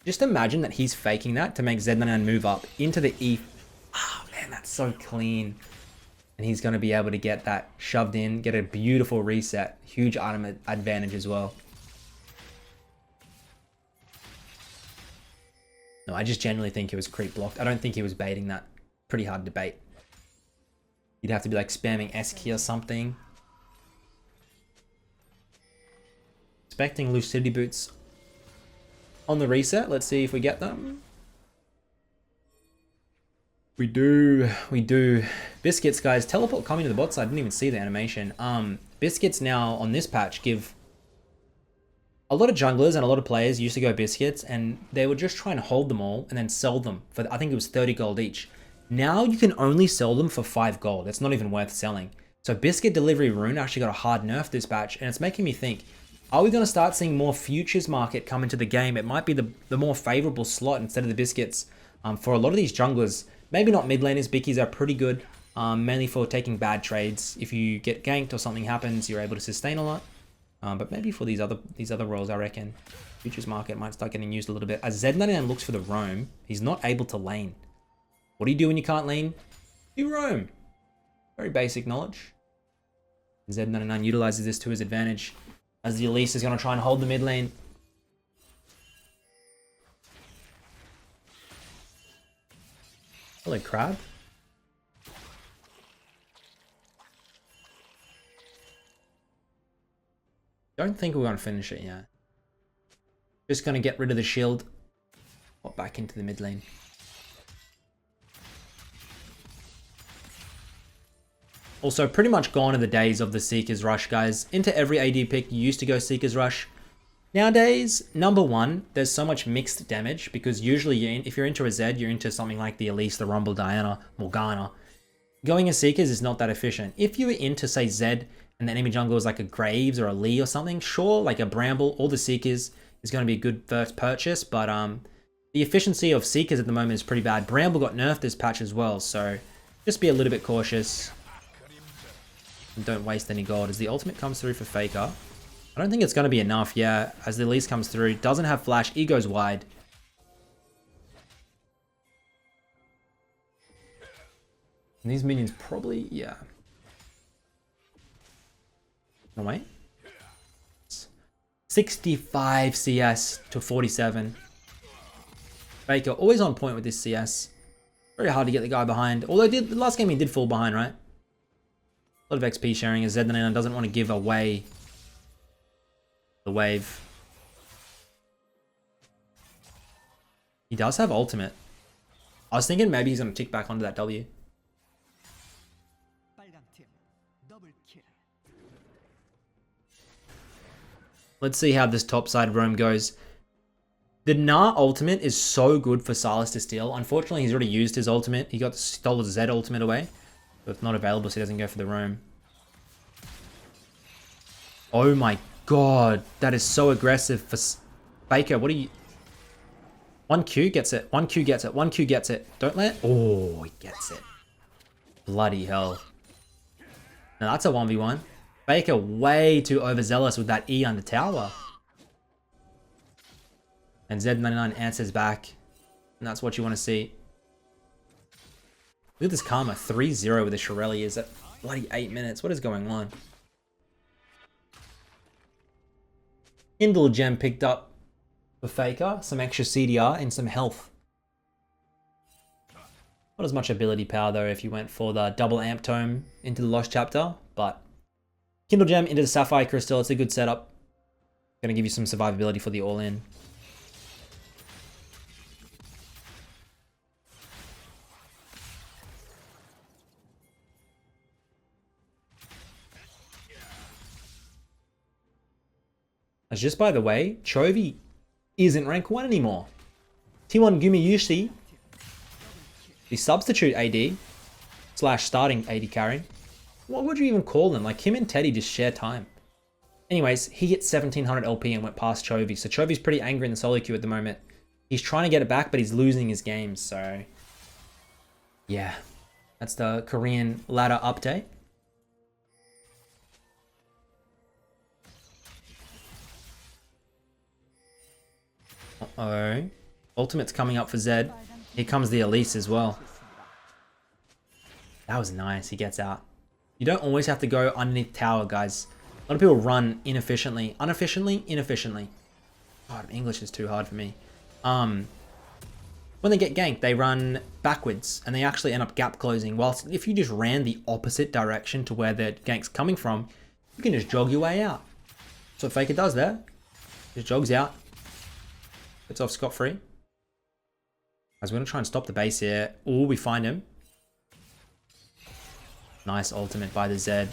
Just imagine that he's faking that to make ZED move up into the E. Oh man, that's so clean. And he's going to be able to get that shoved in, get a beautiful reset. Huge item advantage as well. No, I just generally think he was creep blocked. I don't think he was baiting that. Pretty hard to bait. You'd have to be like spamming S key or something. Expecting Lucidity Boots on the reset. Let's see if we get them. We do. Biscuits, guys. Teleport coming to the bot side. I didn't even see the animation. Biscuits now on this patch give a lot of junglers and a lot of players used to go Biscuits, and they would just try and hold them all and then sell them for, I think it was 30 gold each. Now you can only sell them for 5 gold. It's not even worth selling. So Biscuit Delivery Rune actually got a hard nerf this patch, and it's making me think, are we going to start seeing more futures market come into the game? It might be the more favorable slot instead of the Biscuits for a lot of these junglers. Maybe not mid laners. Bickies are pretty good, mainly for taking bad trades. If you get ganked or something happens, you're able to sustain a lot. But maybe for these other roles, I reckon futures market might start getting used a little bit. As ZED looks for the roam, he's not able to lane. What do you do when you can't lane? You roam. Very basic knowledge. ZED utilizes this to his advantage, as the Elise is going to try and hold the mid lane. Hello, crab. Don't think we're going to finish it yet. Just going to get rid of the shield. Pop back into the mid lane. Also, pretty much gone are the days of the Seeker's Rush, guys. Into every AD pick, you used to go Seeker's Rush. Nowadays, number one, there's so much mixed damage, because usually if you're into a Zed, you're into something like the Elise, the Rumble, Diana, Morgana. Going a Seekers is not that efficient. If you were into, say, Zed, and the enemy jungle was like a Graves or a Lee or something, sure, like a Bramble or the Seekers is going to be a good first purchase, but the efficiency of Seekers at the moment is pretty bad. Bramble got nerfed this patch as well, so just be a little bit cautious. And don't waste any gold. As the ultimate comes through for Faker, I don't think it's going to be enough, yeah. As the Elise comes through, doesn't have flash, E goes wide. And these minions probably, yeah. No, wait. 65 CS to 47. Faker always on point with this CS. Very hard to get the guy behind. Although the last game he did fall behind, right? A lot of XP sharing as ZED doesn't want to give away the wave. He does have ultimate. I was thinking maybe he's going to tick back onto that W. Let's see how this topside roam goes. The Gnar ultimate is so good for Sylas to steal. Unfortunately, he's already used his ultimate. He stole his Zed ultimate away. So it's not available, so he doesn't go for the roam. Oh my god. That is so aggressive for Faker. What are you... 1Q gets it. 1Q gets it. 1Q gets it. Don't let... Oh, he gets it. Bloody hell. Now that's a 1v1. Faker way too overzealous with that E under tower. And ZED answers back. And that's what you want to see. Look at this Karma. 3-0 with the Shirelli is at bloody 8 minutes. What is going on? Kindle gem picked up for Faker. Some extra CDR and some health. Not as much ability power though if you went for the double amp tome into the Lost Chapter. But Kindle gem into the Sapphire Crystal. It's a good setup. Gonna give you some survivability for the all-in. As just by the way, Chovy isn't rank 1 anymore. T1 Gumayushi, the substitute AD / starting AD carry. What would you even call him? Like, him and Teddy just share time. Anyways, he hit 1700 LP and went past Chovy. So Chovy's pretty angry in the solo queue at the moment. He's trying to get it back, but he's losing his games. So yeah, that's the Korean ladder update. Uh-oh. Ultimate's coming up for Zed. Here comes the Elise as well. That was nice. He gets out. You don't always have to go underneath tower, guys. A lot of people run inefficiently. Inefficiently. God, English is too hard for me. When they get ganked, they run backwards and they actually end up gap closing. Whilst if you just ran the opposite direction to where the gank's coming from, you can just jog your way out. That's what Faker does there. Just jogs out. Gets off scot-free. Guys, we're going to try and stop the base here. Ooh, we find him. Nice ultimate by the Zed.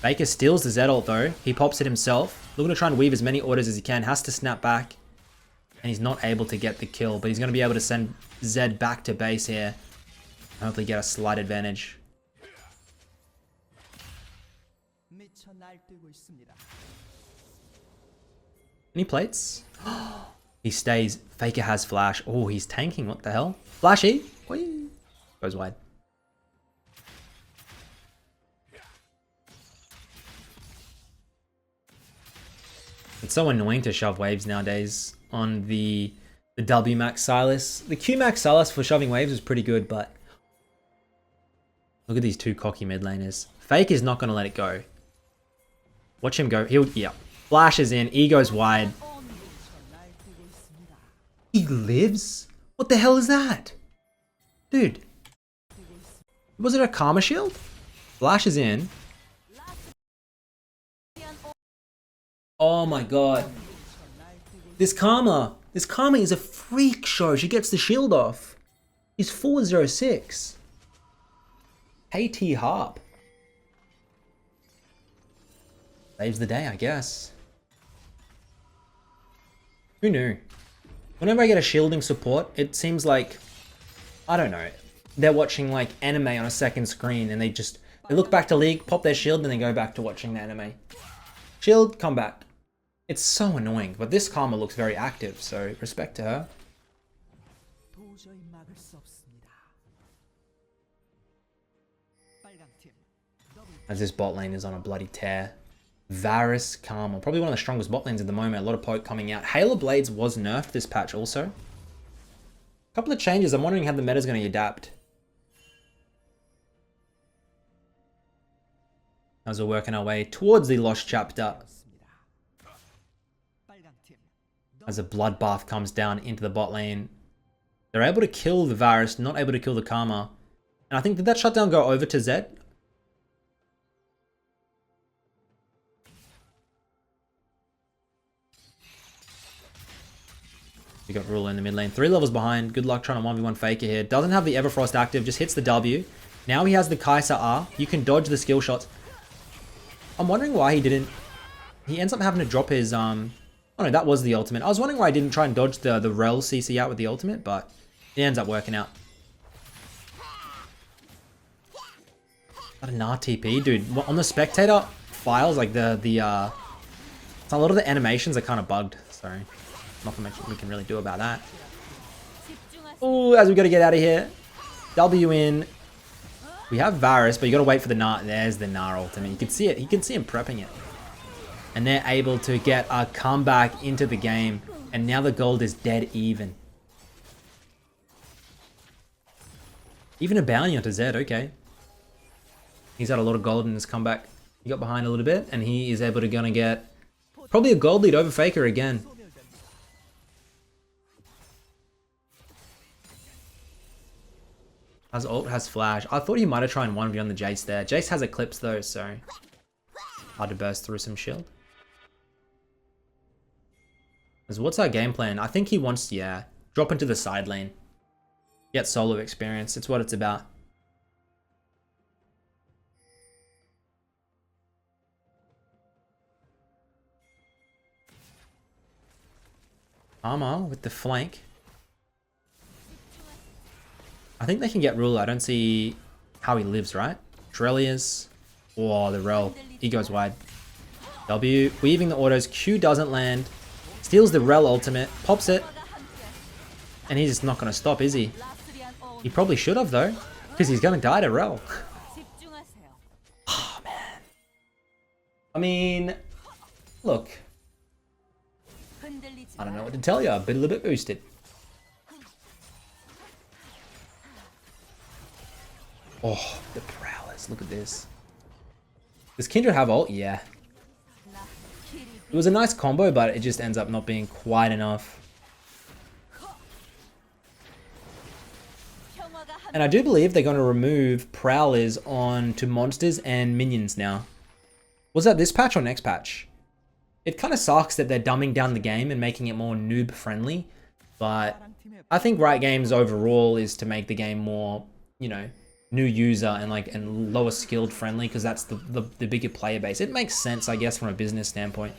Faker steals the Zed ult though. He pops it himself. Looking to try and weave as many orders as he can. Has to snap back. And he's not able to get the kill. But he's going to be able to send Zed back to base here. And hopefully get a slight advantage. Any plates? He stays. Faker has flash. Oh, he's tanking. What the hell? Flashy. Whee. Goes wide. It's so annoying to shove waves nowadays on the W Max Silas. The Q Max Silas for shoving waves is pretty good, but look at these two cocky mid laners. Fake is not going to let it go. Watch him go. Yeah. Flashes in. E goes wide. He lives? What the hell is that? Dude. Was it a Karma shield? Flashes in. Oh my god. This Karma is a freak show. She gets the shield off. He's 406. KT Harp. Saves the day, I guess. Who knew? Whenever I get a shielding support, it seems like, I don't know, they're watching like anime on a second screen and they look back to League, pop their shield, and then go back to watching the anime. Shield, come back. It's so annoying, but this Karma looks very active, so respect to her. As this bot lane is on a bloody tear. Varus Karma, probably one of the strongest bot lanes at the moment. A lot of poke coming out. Halo Blades was nerfed this patch also. A couple of changes. I'm wondering how the meta's going to adapt. As we're working our way towards the Lost Chapter. As a bloodbath comes down into the bot lane. They're able to kill the Varus, not able to kill the Karma. And I think, did that shutdown go over to Zed? We got Ruler in the mid lane. 3 levels behind. Good luck trying to 1v1 Faker here. Doesn't have the Everfrost active, just hits the W. Now he has the Kai'Sa R. You can dodge the skill shots. I'm wondering why he didn't... He ends up having to drop his... Oh no, that was the ultimate. I was wondering why he didn't try and dodge the Rel CC out with the ultimate, but it ends up working out. What an RTP, dude. On the spectator files, like a lot of the animations are kind of bugged. Sorry. Nothing much we can really do about that. Oh, as we got to get out of here. W in. We have Varus, but you got to wait for the Gnar. There's the Gnar ultimate. You can see it. You can see him prepping it. And they're able to get a comeback into the game. And now the gold is dead even. Even a bounty onto Zed. Okay. He's had a lot of gold in his comeback. He got behind a little bit, and he is able to gonna get probably a gold lead over Faker again. Has ult, has flash. I thought he might have tried 1v on the Jace there. Jace has Eclipse though, so hard to burst through some shield. Because what's our game plan? I think he wants to, yeah, drop into the side lane. Get solo experience. It's what it's about. Armor with the flank. I think they can get Ruler. I don't see how he lives, right? Trellius. Oh, the Rel. He goes wide. W. Weaving the autos. Q doesn't land. Steals the Rel ultimate. Pops it. And he's just not going to stop, is he? He probably should have, though. Because he's going to die to Rel. Oh, man. I mean, look. I don't know what to tell you. I've been a little bit boosted. Oh, the prowess. Look at this. Does Kindred have ult? Yeah. It was a nice combo, but it just ends up not being quite enough. And I do believe they're going to remove Prowlers onto monsters and minions now. Was that this patch or next patch? It kind of sucks that they're dumbing down the game and making it more noob friendly. But I think Riot Games overall is to make the game more, you know, new user and lower skilled friendly, because that's the bigger player base. It makes sense, I guess, from a business standpoint.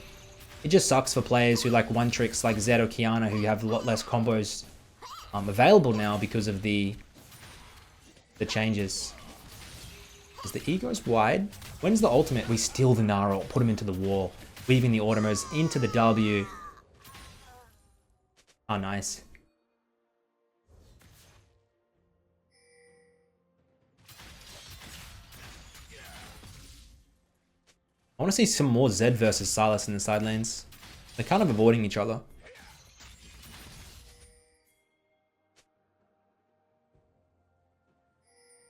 It just sucks for players who like one tricks like Zed or Kiana, who have a lot less combos available now because of the changes. As the E goes wide, when's the ultimate? We steal the Nara, put him into the wall, weaving the automos into the W. Oh, nice. I want to see some more Zed versus Sylas in the side lanes. They're kind of avoiding each other.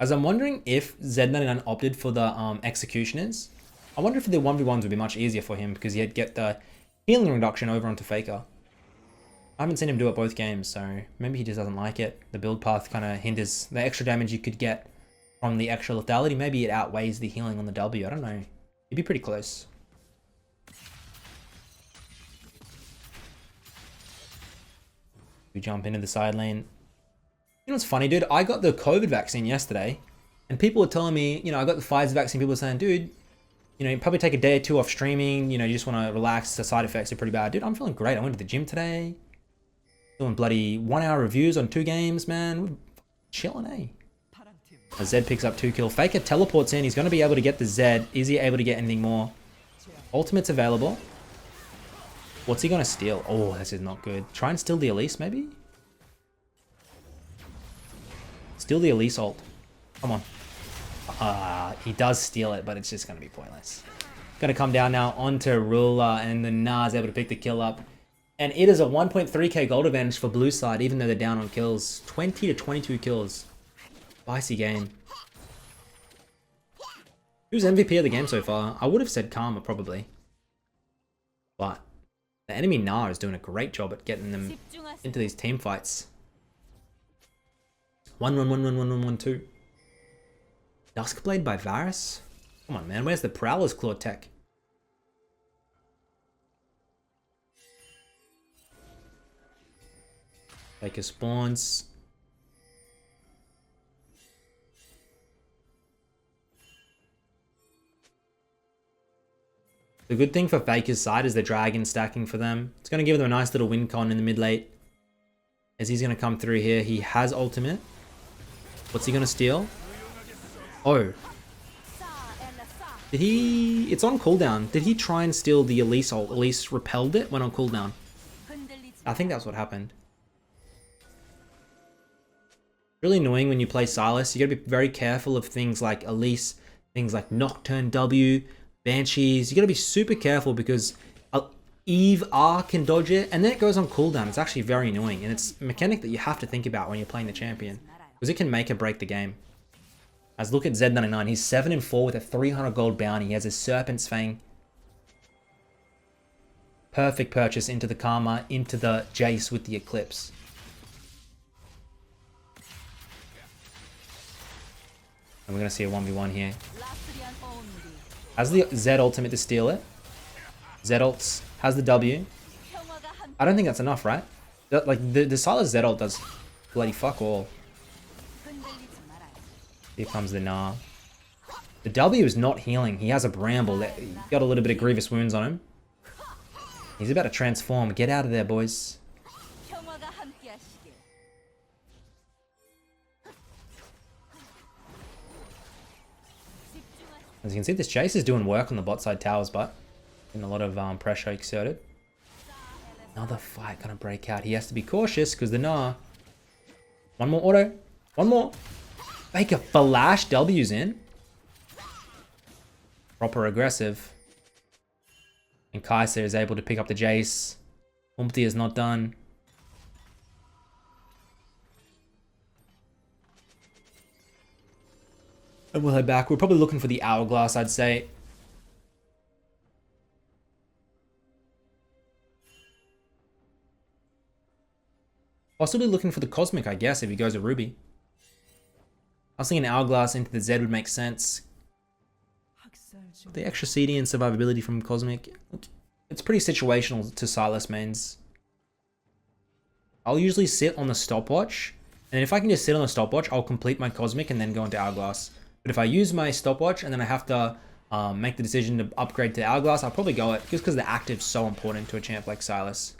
As I'm wondering if ZED99 opted for the Executioners. I wonder if the 1v1s would be much easier for him because he'd get the healing reduction over onto Faker. I haven't seen him do it both games, so maybe he just doesn't like it. The build path kind of hinders the extra damage you could get from the extra lethality. Maybe it outweighs the healing on the W. I don't know. It'd be pretty close. We jump into the side lane. You know what's funny, dude? I got the COVID vaccine yesterday, and people were telling me, you know, I got the Pfizer vaccine. People were saying, dude, you know, you probably take a day or two off streaming. You know, you just want to relax. The side effects are pretty bad. Dude, I'm feeling great. I went to the gym today. Doing bloody 1 hour reviews on 2 games, man. We're chilling, eh? As Zed picks up 2 kills. Faker teleports in. He's going to be able to get the Zed. Is he able to get anything more? Ultimate's available. What's he going to steal? Oh, this is not good. Try and steal the Elise, maybe? Steal the Elise ult. Come on. He does steal it, but it's just going to be pointless. Going to come down now onto Ruler, and the Na's able to pick the kill up. And it is a 1.3k gold advantage for blue side, even though they're down on kills. 20 to 22 kills. Spicy game. Who's MVP of the game so far? I would have said Karma, probably. But the enemy Na is doing a great job at getting them into these team fights. 1-1-1-1-1-1-1-2. Duskblade by Varus? Come on, man. Where's the Prowler's Claw tech? Faker spawns. The good thing for Faker's side is the dragon stacking for them. It's going to give them a nice little win con in the mid late. As he's going to come through here. He has ultimate. What's he going to steal? Oh. Did he... It's on cooldown. Did he try and steal the Elise ult? Elise repelled it, went on cooldown. I think that's what happened. Really annoying when you play Sylas. You got to be very careful of things like Elise, things like Nocturne W, Banshees. You got to be super careful because Eve R can dodge it, and then it goes on cooldown. It's actually very annoying, and it's a mechanic that you have to think about when you're playing the champion because it can make or break the game. As look at ZED99, he's 7-4 with a 300 gold bounty. He has a Serpent's Fang. Perfect purchase into the Karma, into the Jace with the Eclipse. And we're going to see a 1v1 here. Has the Zed ultimate to steal it. Zed ults has the W. I don't think that's enough, right? Like, the Sylas Zed ult does bloody fuck all. Here comes the Na. The W is not healing. He has a Bramble. He got a little bit of grievous wounds on him. He's about to transform. Get out of there, boys. As you can see, this Chase is doing work on the bot side towers, but getting a lot of pressure exerted. Another fight gonna break out. He has to be cautious because the Gnar. One more auto. One more. Faker flash W's in. Proper aggressive. And Kaiser is able to pick up the Jace. Umpty is not done. And we'll head back. We're probably looking for the Hourglass, I'd say. Possibly looking for the Cosmic, I guess, if he goes a Ruby. I was thinking Hourglass into the Zed would make sense. The extra CD and survivability from Cosmic. It's pretty situational to Sylas mains. I'll usually sit on the stopwatch. And if I can just sit on the stopwatch, I'll complete my Cosmic and then go into Hourglass. But if I use my stopwatch and then I have to make the decision to upgrade to Hourglass, I'll probably go it just because the active's so important to a champ like Sylas.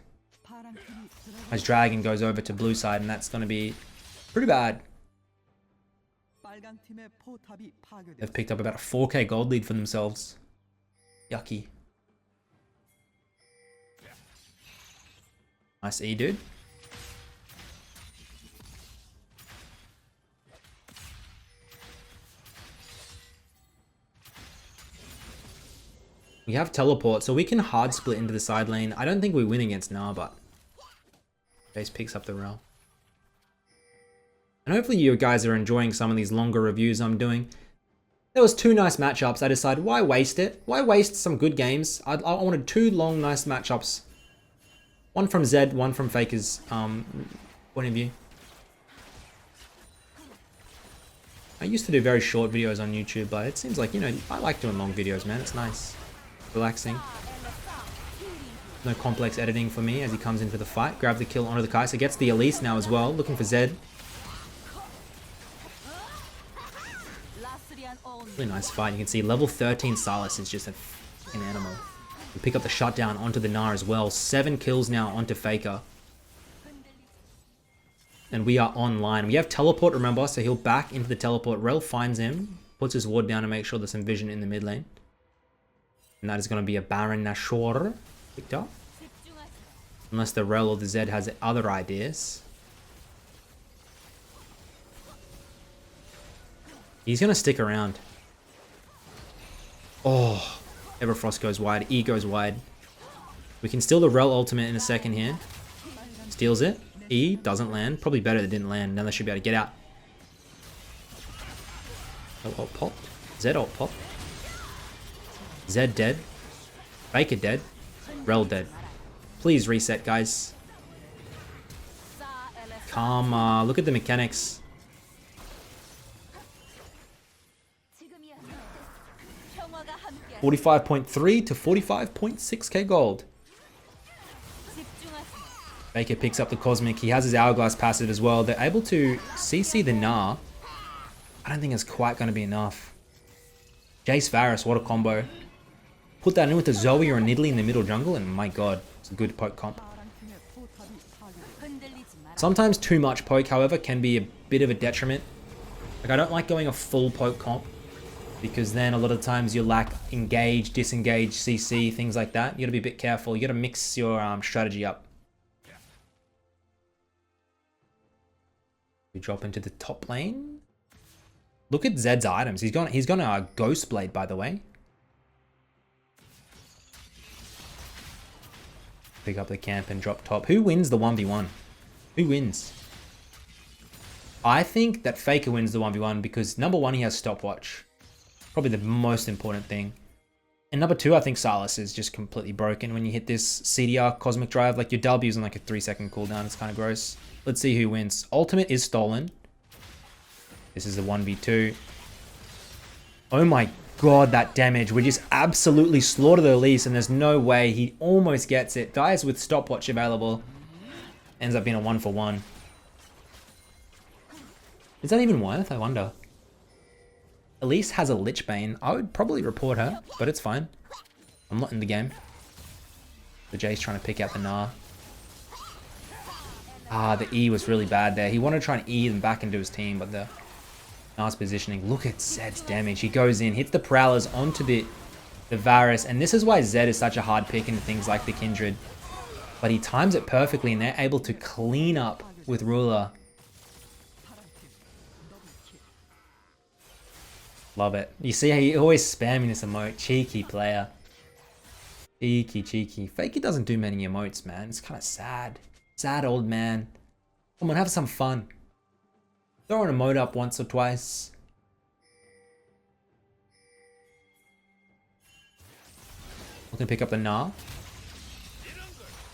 As Dragon goes over to blue side, and that's going to be pretty bad. They've picked up about a 4k gold lead for themselves. Yucky. Nice E, dude. We have teleport, so we can hard split into the side lane. I don't think we win against Gnar, but Base picks up the rel. And hopefully you guys are enjoying some of these longer reviews I'm doing. There was 2 nice matchups. I decided, why waste it? Why waste some good games? I wanted 2 long, nice matchups. One from Zed, one from Faker's point of view. I used to do very short videos on YouTube, but it seems like, you know, I like doing long videos, man. It's nice. Relaxing. No complex editing for me as he comes in for the fight. Grab the kill onto the Kai'Sa. Gets the Elise now as well. Looking for Zed. Really nice fight. You can see level 13 Sylas is just a fucking animal. We pick up the shutdown onto the Gnar as well. 7 kills now onto Faker. And we are online. We have teleport, remember, so he'll back into the teleport. Rel finds him. Puts his ward down to make sure there's some vision in the mid lane. And that is going to be a Baron Nashor picked up. Unless the Rel or the Zed has other ideas. He's going to stick around. Oh, Everfrost goes wide. E goes wide. We can steal the Rel ultimate in a second here. Steals it. E doesn't land. Probably better that it didn't land. Now they should be able to get out. Oh, ult popped. Zed ult popped. Zed dead. Faker dead. Rel dead. Please reset, guys. Karma. Look at the mechanics. $45.3 to 45.6k gold. Faker picks up the Cosmic. He has his Hourglass passive as well. They're able to CC the Gnar. I don't think it's quite going to be enough. Jace Varus, what a combo. Put that in with a Zoe or a Nidalee in the middle jungle, and my god, it's a good poke comp. Sometimes too much poke, however, can be a bit of a detriment. Like, I don't like going a full poke comp, because then a lot of times you lack engage, disengage, CC, things like that. You gotta be a bit careful. You gotta mix your strategy up. We drop into the top lane. Look at Zed's items. He's gone a Ghost Blade, by the way. Pick up the camp and drop top. Who wins the 1v1? Who wins? I think that Faker wins the 1v1 because number 1, he has stopwatch. Probably the most important thing. And number 2, I think Sylas is just completely broken when you hit this CDR Cosmic Drive. Like, your W's on like a 3-second cooldown. It's kind of gross. Let's see who wins. Ultimate is stolen. This is a 1v2. Oh my god, that damage. We just absolutely slaughter the Elise, and there's no way. He almost gets it. Dies with stopwatch available. Ends up being a 1-for-1. Is that even worth? I wonder. Elise has a Lich Bane. I would probably report her, but it's fine. I'm not in the game. The Jay's trying to pick out the Gnar. Ah, the E was really bad there. He wanted to try and E them back into his team, but the Nice positioning. Look at Zed's damage. He goes in, hits the Prowlers onto the Varus, and this is why Zed is such a hard pick into things like the Kindred. But he times it perfectly, and they're able to clean up with Ruler. Love it. You see how he always spamming this emote. Cheeky player. Cheeky. Faker doesn't do many emotes, man. It's kind of sad. Sad old man. Come on, have some fun. Throw an emote up once or twice. We can pick up the Gnar.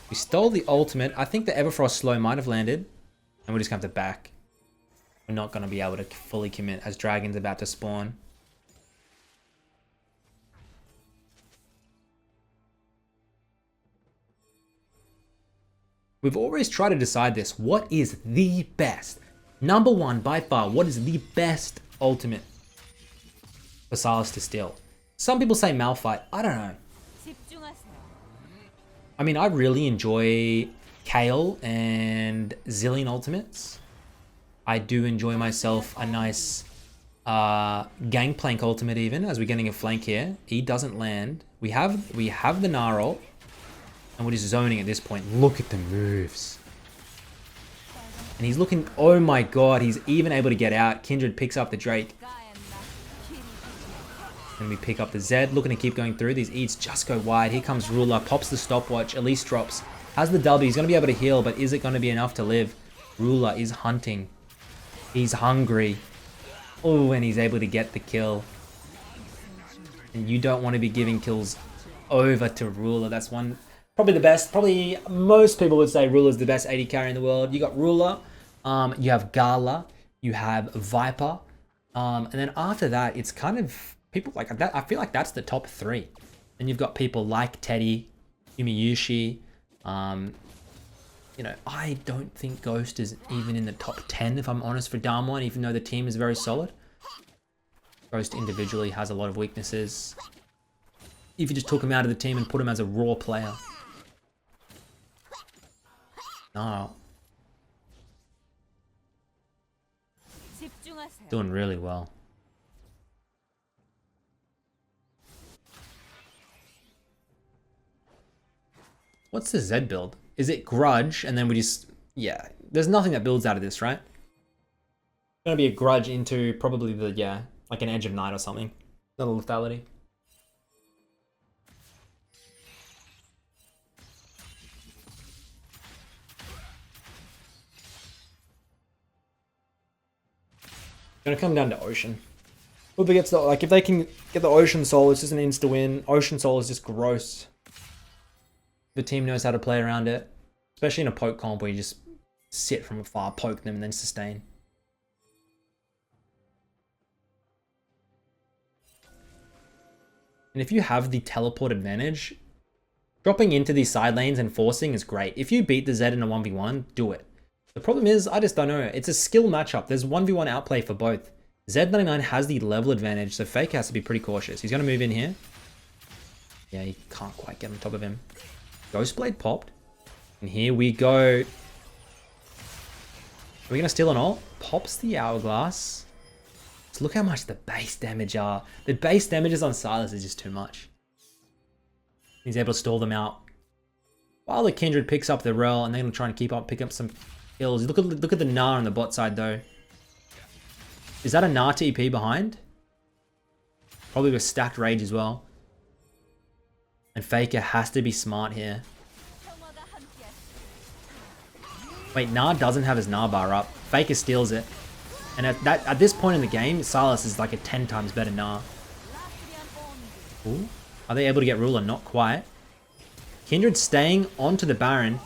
We stole the ultimate. I think the Everfrost slow might have landed. And we're just going to have to back. We're not going to be able to fully commit as Dragon's about to spawn. We've always tried to decide this. What is the best? Number one by far, what is the best ultimate for Sylas to steal? Some people say Malphite. I don't know. I mean, I really enjoy Kayle and Zillion ultimates. I do enjoy myself a nice Gangplank ultimate even, as we're getting a flank here. He doesn't land. We have the Gnar ult, and we're just zoning at this point. Look at the moves. And he's looking, oh my god, he's even able to get out. Kindred picks up the Drake. And we pick up the Zed, looking to keep going through. These Eats just go wide. Here comes Ruler, pops the stopwatch. Elise drops, has the W. He's going to be able to heal, but is it going to be enough to live? Ruler is hunting. He's hungry. Oh, and he's able to get the kill. And you don't want to be giving kills over to Ruler. That's one, probably the best. Probably most people would say Ruler's the best AD carry in the world. You got Ruler, you have Gala, you have Viper, and then after that, it's kind of people like that. I feel like that's the top three. Then you've got people like Teddy, Yumiyushi. You know, I don't think Ghost is even in the top 10, if I'm honest, for Damwon, even though the team is very solid. Ghost individually has a lot of weaknesses. If you just took him out of the team and put him as a raw player. No. Doing really well. What's the Zed build? Is it Grudge and then we just... Yeah, there's nothing that builds out of this, right? It's gonna be a Grudge into probably the, yeah, like an Edge of Night or something. Not a lethality. Gonna come down to Ocean. Whoever gets the, like, if they can get the Ocean Soul, it's just an insta win. Ocean Soul is just gross. The team knows how to play around it, especially in a poke comp where you just sit from afar, poke them, and then sustain. And if you have the teleport advantage, dropping into these side lanes and forcing is great. If you beat the Zed in a 1v1, do it. The problem is, I just don't know. It's a skill matchup. There's 1v1 outplay for both. Z99 has the level advantage, so Faker has to be pretty cautious. He's going to move in here. Yeah, he can't quite get on top of him. Ghostblade popped. And here we go. Are we going to steal an ult? Pops the Hourglass. Let's look how much the base damage are. The base damages on Sylas is just too much. He's able to stall them out. While the Kindred picks up the Rel, and they're going to try and pick up some kills. Look at the Gnar on the bot side though. Is that a Gnar TP behind? Probably with stacked rage as well. And Faker has to be smart here. Wait, Gnar doesn't have his Gnar bar up. Faker steals it. And at this point in the game, Sylas is like a 10 times better Gnar. Ooh. Are they able to get Ruler? Not quite. Kindred staying onto the Baron.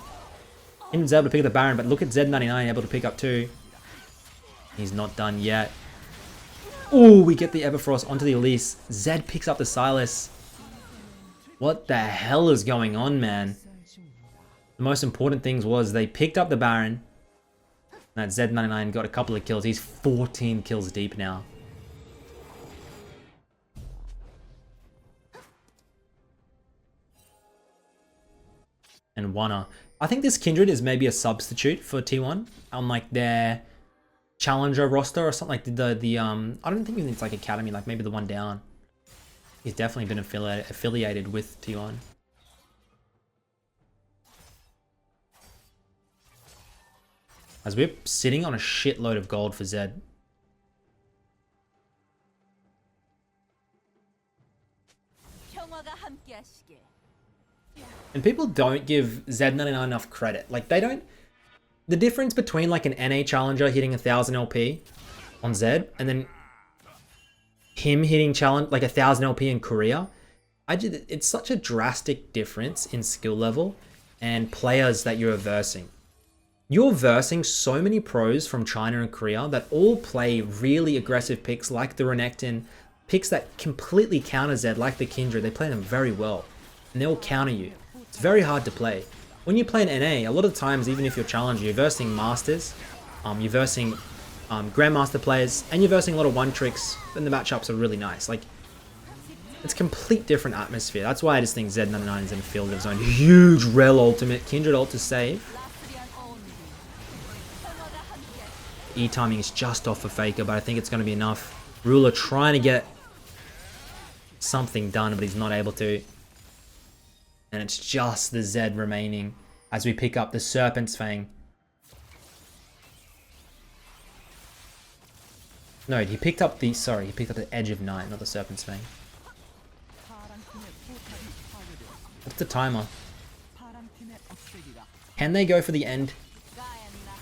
Kindred's able to pick up the Baron, but look at Z99 able to pick up too. He's not done yet. Ooh, we get the Everfrost onto the Elise. Zed picks up the Sylas. What the hell is going on, man? The most important things was they picked up the Baron. That Z99 got a couple of kills. He's 14 kills deep now. And Wanna. I think this Kindred is maybe a substitute for T1 on like their challenger roster or something, like the I don't think it's like academy, like maybe the one down. He's definitely been affiliated with T1. As we're sitting on a shitload of gold for Zed. And people don't give ZED99 enough credit. Like, they don't... The difference between, like, an NA challenger hitting 1000 LP on Zed and then him hitting challenge like 1000 LP in Korea, it's such a drastic difference in skill level and players that you're versing. You're versing so many pros from China and Korea that all play really aggressive picks like the Renekton, picks that completely counter Zed like the Kindred. They play them very well and they'll counter you. It's very hard to play. When you play an NA, a lot of times, even if you're challenger, you're versing masters, you're versing grandmaster players, and you're versing a lot of one tricks, and the matchups are really nice. Like, it's complete different atmosphere. That's why I just think ZED99 is in a field of his own. Huge Rel ultimate, Kindred ult to save. E timing is just off for Faker, but I think it's going to be enough. Ruler trying to get something done, but he's not able to. And it's just the Zed remaining as we pick up the Serpent's Fang. No, he picked up the, sorry, he picked up the Edge of Night, not the Serpent's Fang. What's the timer? Can they go for the end?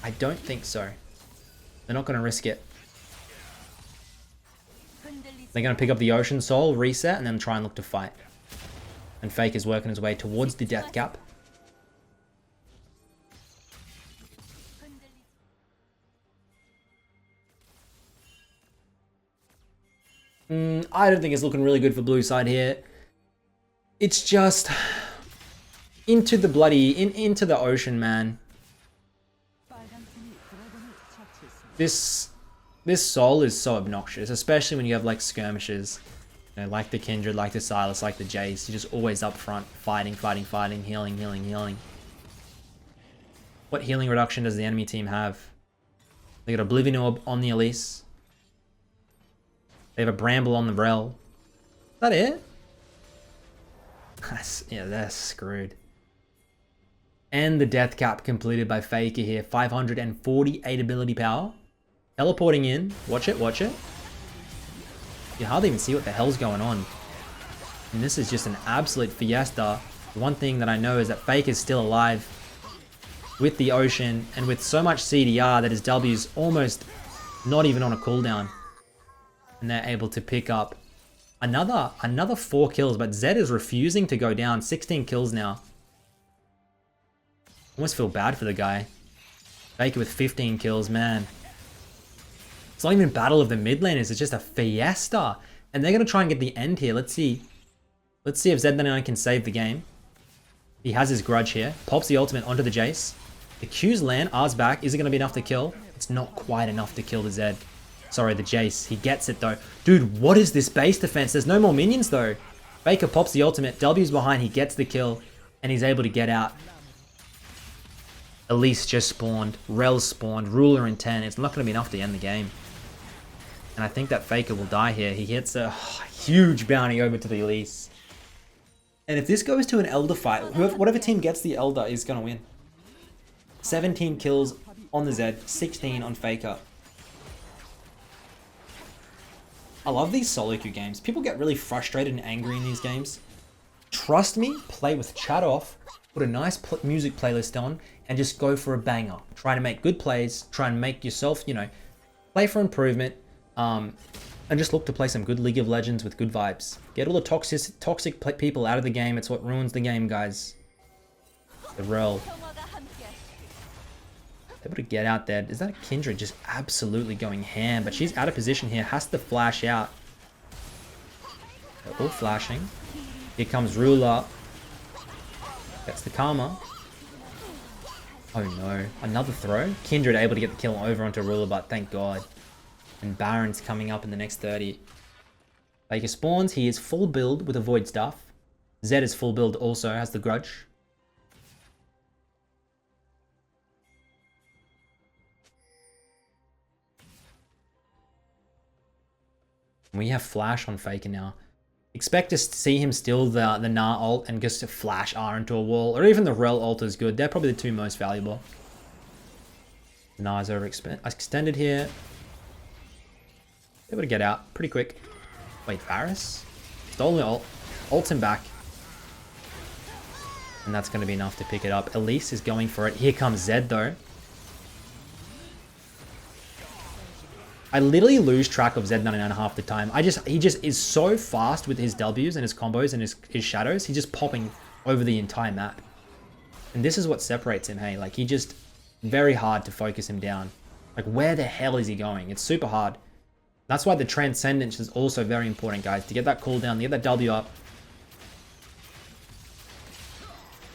I don't think so. They're not going to risk it. They're going to pick up the Ocean Soul, reset, and then try and look to fight. And Fake is working his way towards the death gap. I don't think it's looking really good for blue side here. It's just into the bloody, into the ocean, man. This soul is so obnoxious, especially when you have like skirmishes. You know, like the Kindred, like the Silas, like the Jace. You're just always up front, fighting, healing, healing. What healing reduction does the enemy team have? They got Oblivion Orb on the Elise. They have a Bramble on the Rel. Is that it? Yeah, they're screwed. And the death cap completed by Faker here. 548 ability power. Teleporting in. Watch it, watch it. You hardly even see what the hell's going on. And this is just an absolute fiesta. The one thing that I know is that Fake is still alive with the ocean and with so much CDR that his W's almost not even on a cooldown. And they're able to pick up another 4 kills, but Zed is refusing to go down. 16 kills now. Almost feel bad for the guy. Faker with 15 kills, man. It's not even battle of the mid laners, it's just a fiesta. And they're going to try and get the end here. Let's see. Let's see if ZED99 can save the game. He has his grudge here. Pops the ultimate onto the Jace. The Q's land, R's back. Is it going to be enough to kill? It's not quite enough to kill the Zed. Sorry, the Jace. He gets it though. Dude, what is this base defense? There's no more minions though. Faker pops the ultimate. W's behind. He gets the kill. And he's able to get out. Elise just spawned. Rel spawned. Ruler in 10. It's not going to be enough to end the game. And I think that Faker will die here. He hits a huge bounty over to the Elise. And if this goes to an Elder fight, whatever team gets the Elder is going to win. 17 kills on the Zed. 16 on Faker. I love these solo queue games. People get really frustrated and angry in these games. Trust me, play with chat off, put a nice music playlist on, and just go for a banger. Try to make good plays, try and make yourself, you know, play for improvement, and just look to play some good League of Legends with good vibes. Get all the toxic people out of the game. It's what ruins the game, guys. The Rel. Able to get out there. Is that a Kindred just absolutely going ham? But she's out of position here. Has to flash out. They're all flashing. Here comes Ruler. That's the Karma. Oh no. Another throw. Kindred able to get the kill over onto Ruler, but thank God. And Baron's coming up in the next 30. Faker spawns. He is full build with a Void Staff. Zed is full build also. Has the Grudge. We have flash on Faker now. Expect to see him steal the Gnar ult and just flash R into a wall, or even the Rel ult is good. They're probably the two most valuable. Gnar's extended here. Able to get out pretty quick. Wait, Varus? Stole the ult. Ults him back. And that's going to be enough to pick it up. Elise is going for it. Here comes Zed though. I literally lose track of Z99 half the time. He just is so fast with his Ws and his combos and his shadows. He's just popping over the entire map. And this is what separates him, hey? Like, he just... very hard to focus him down. Like, where the hell is he going? It's super hard. That's why the Transcendence is also very important, guys. To get that cooldown, to get that W up.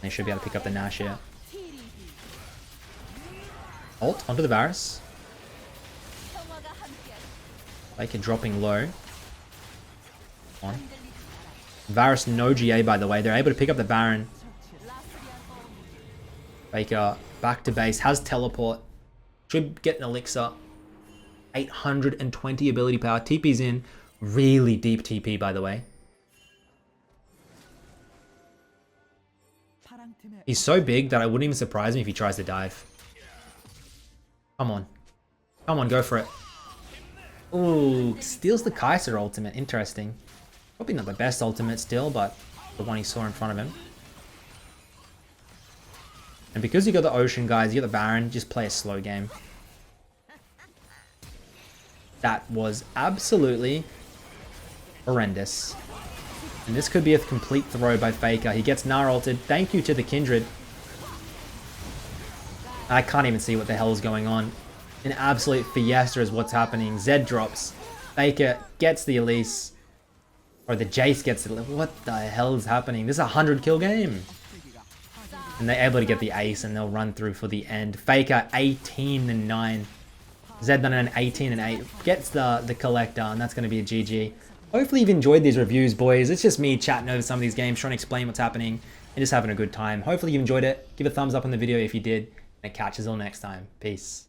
They should be able to pick up the Nash here. Ult onto the Varus. Faker dropping low. On. Varus no GA, by the way. They're able to pick up the Baron. Faker back to base. Has teleport. Should get an elixir. 820 ability power. TP's in. Really deep TP, by the way. He's so big that I wouldn't even surprise me if he tries to dive. Come on. Come on, go for it. Ooh, steals the Kaiser ultimate. Interesting. Probably not the best ultimate still, but the one he saw in front of him. And because you got the Ocean, guys, you got the Baron, just play a slow game. That was absolutely horrendous. And this could be a complete throw by Faker. He gets Gnar ulted. Thank you to the Kindred. I can't even see what the hell is going on. An absolute fiesta is what's happening. Zed drops. Faker gets the Elise. Or the Jace gets it. What the hell is happening? This is a 100 kill game. And they're able to get the ace and they'll run through for the end. Faker 18-9. Zed done an 18-8. Gets the collector, and that's going to be a GG. Hopefully you've enjoyed these reviews, boys. It's just me chatting over some of these games, trying to explain what's happening, and just having a good time. Hopefully you enjoyed it. Give a thumbs up on the video if you did, and catch us all next time. Peace.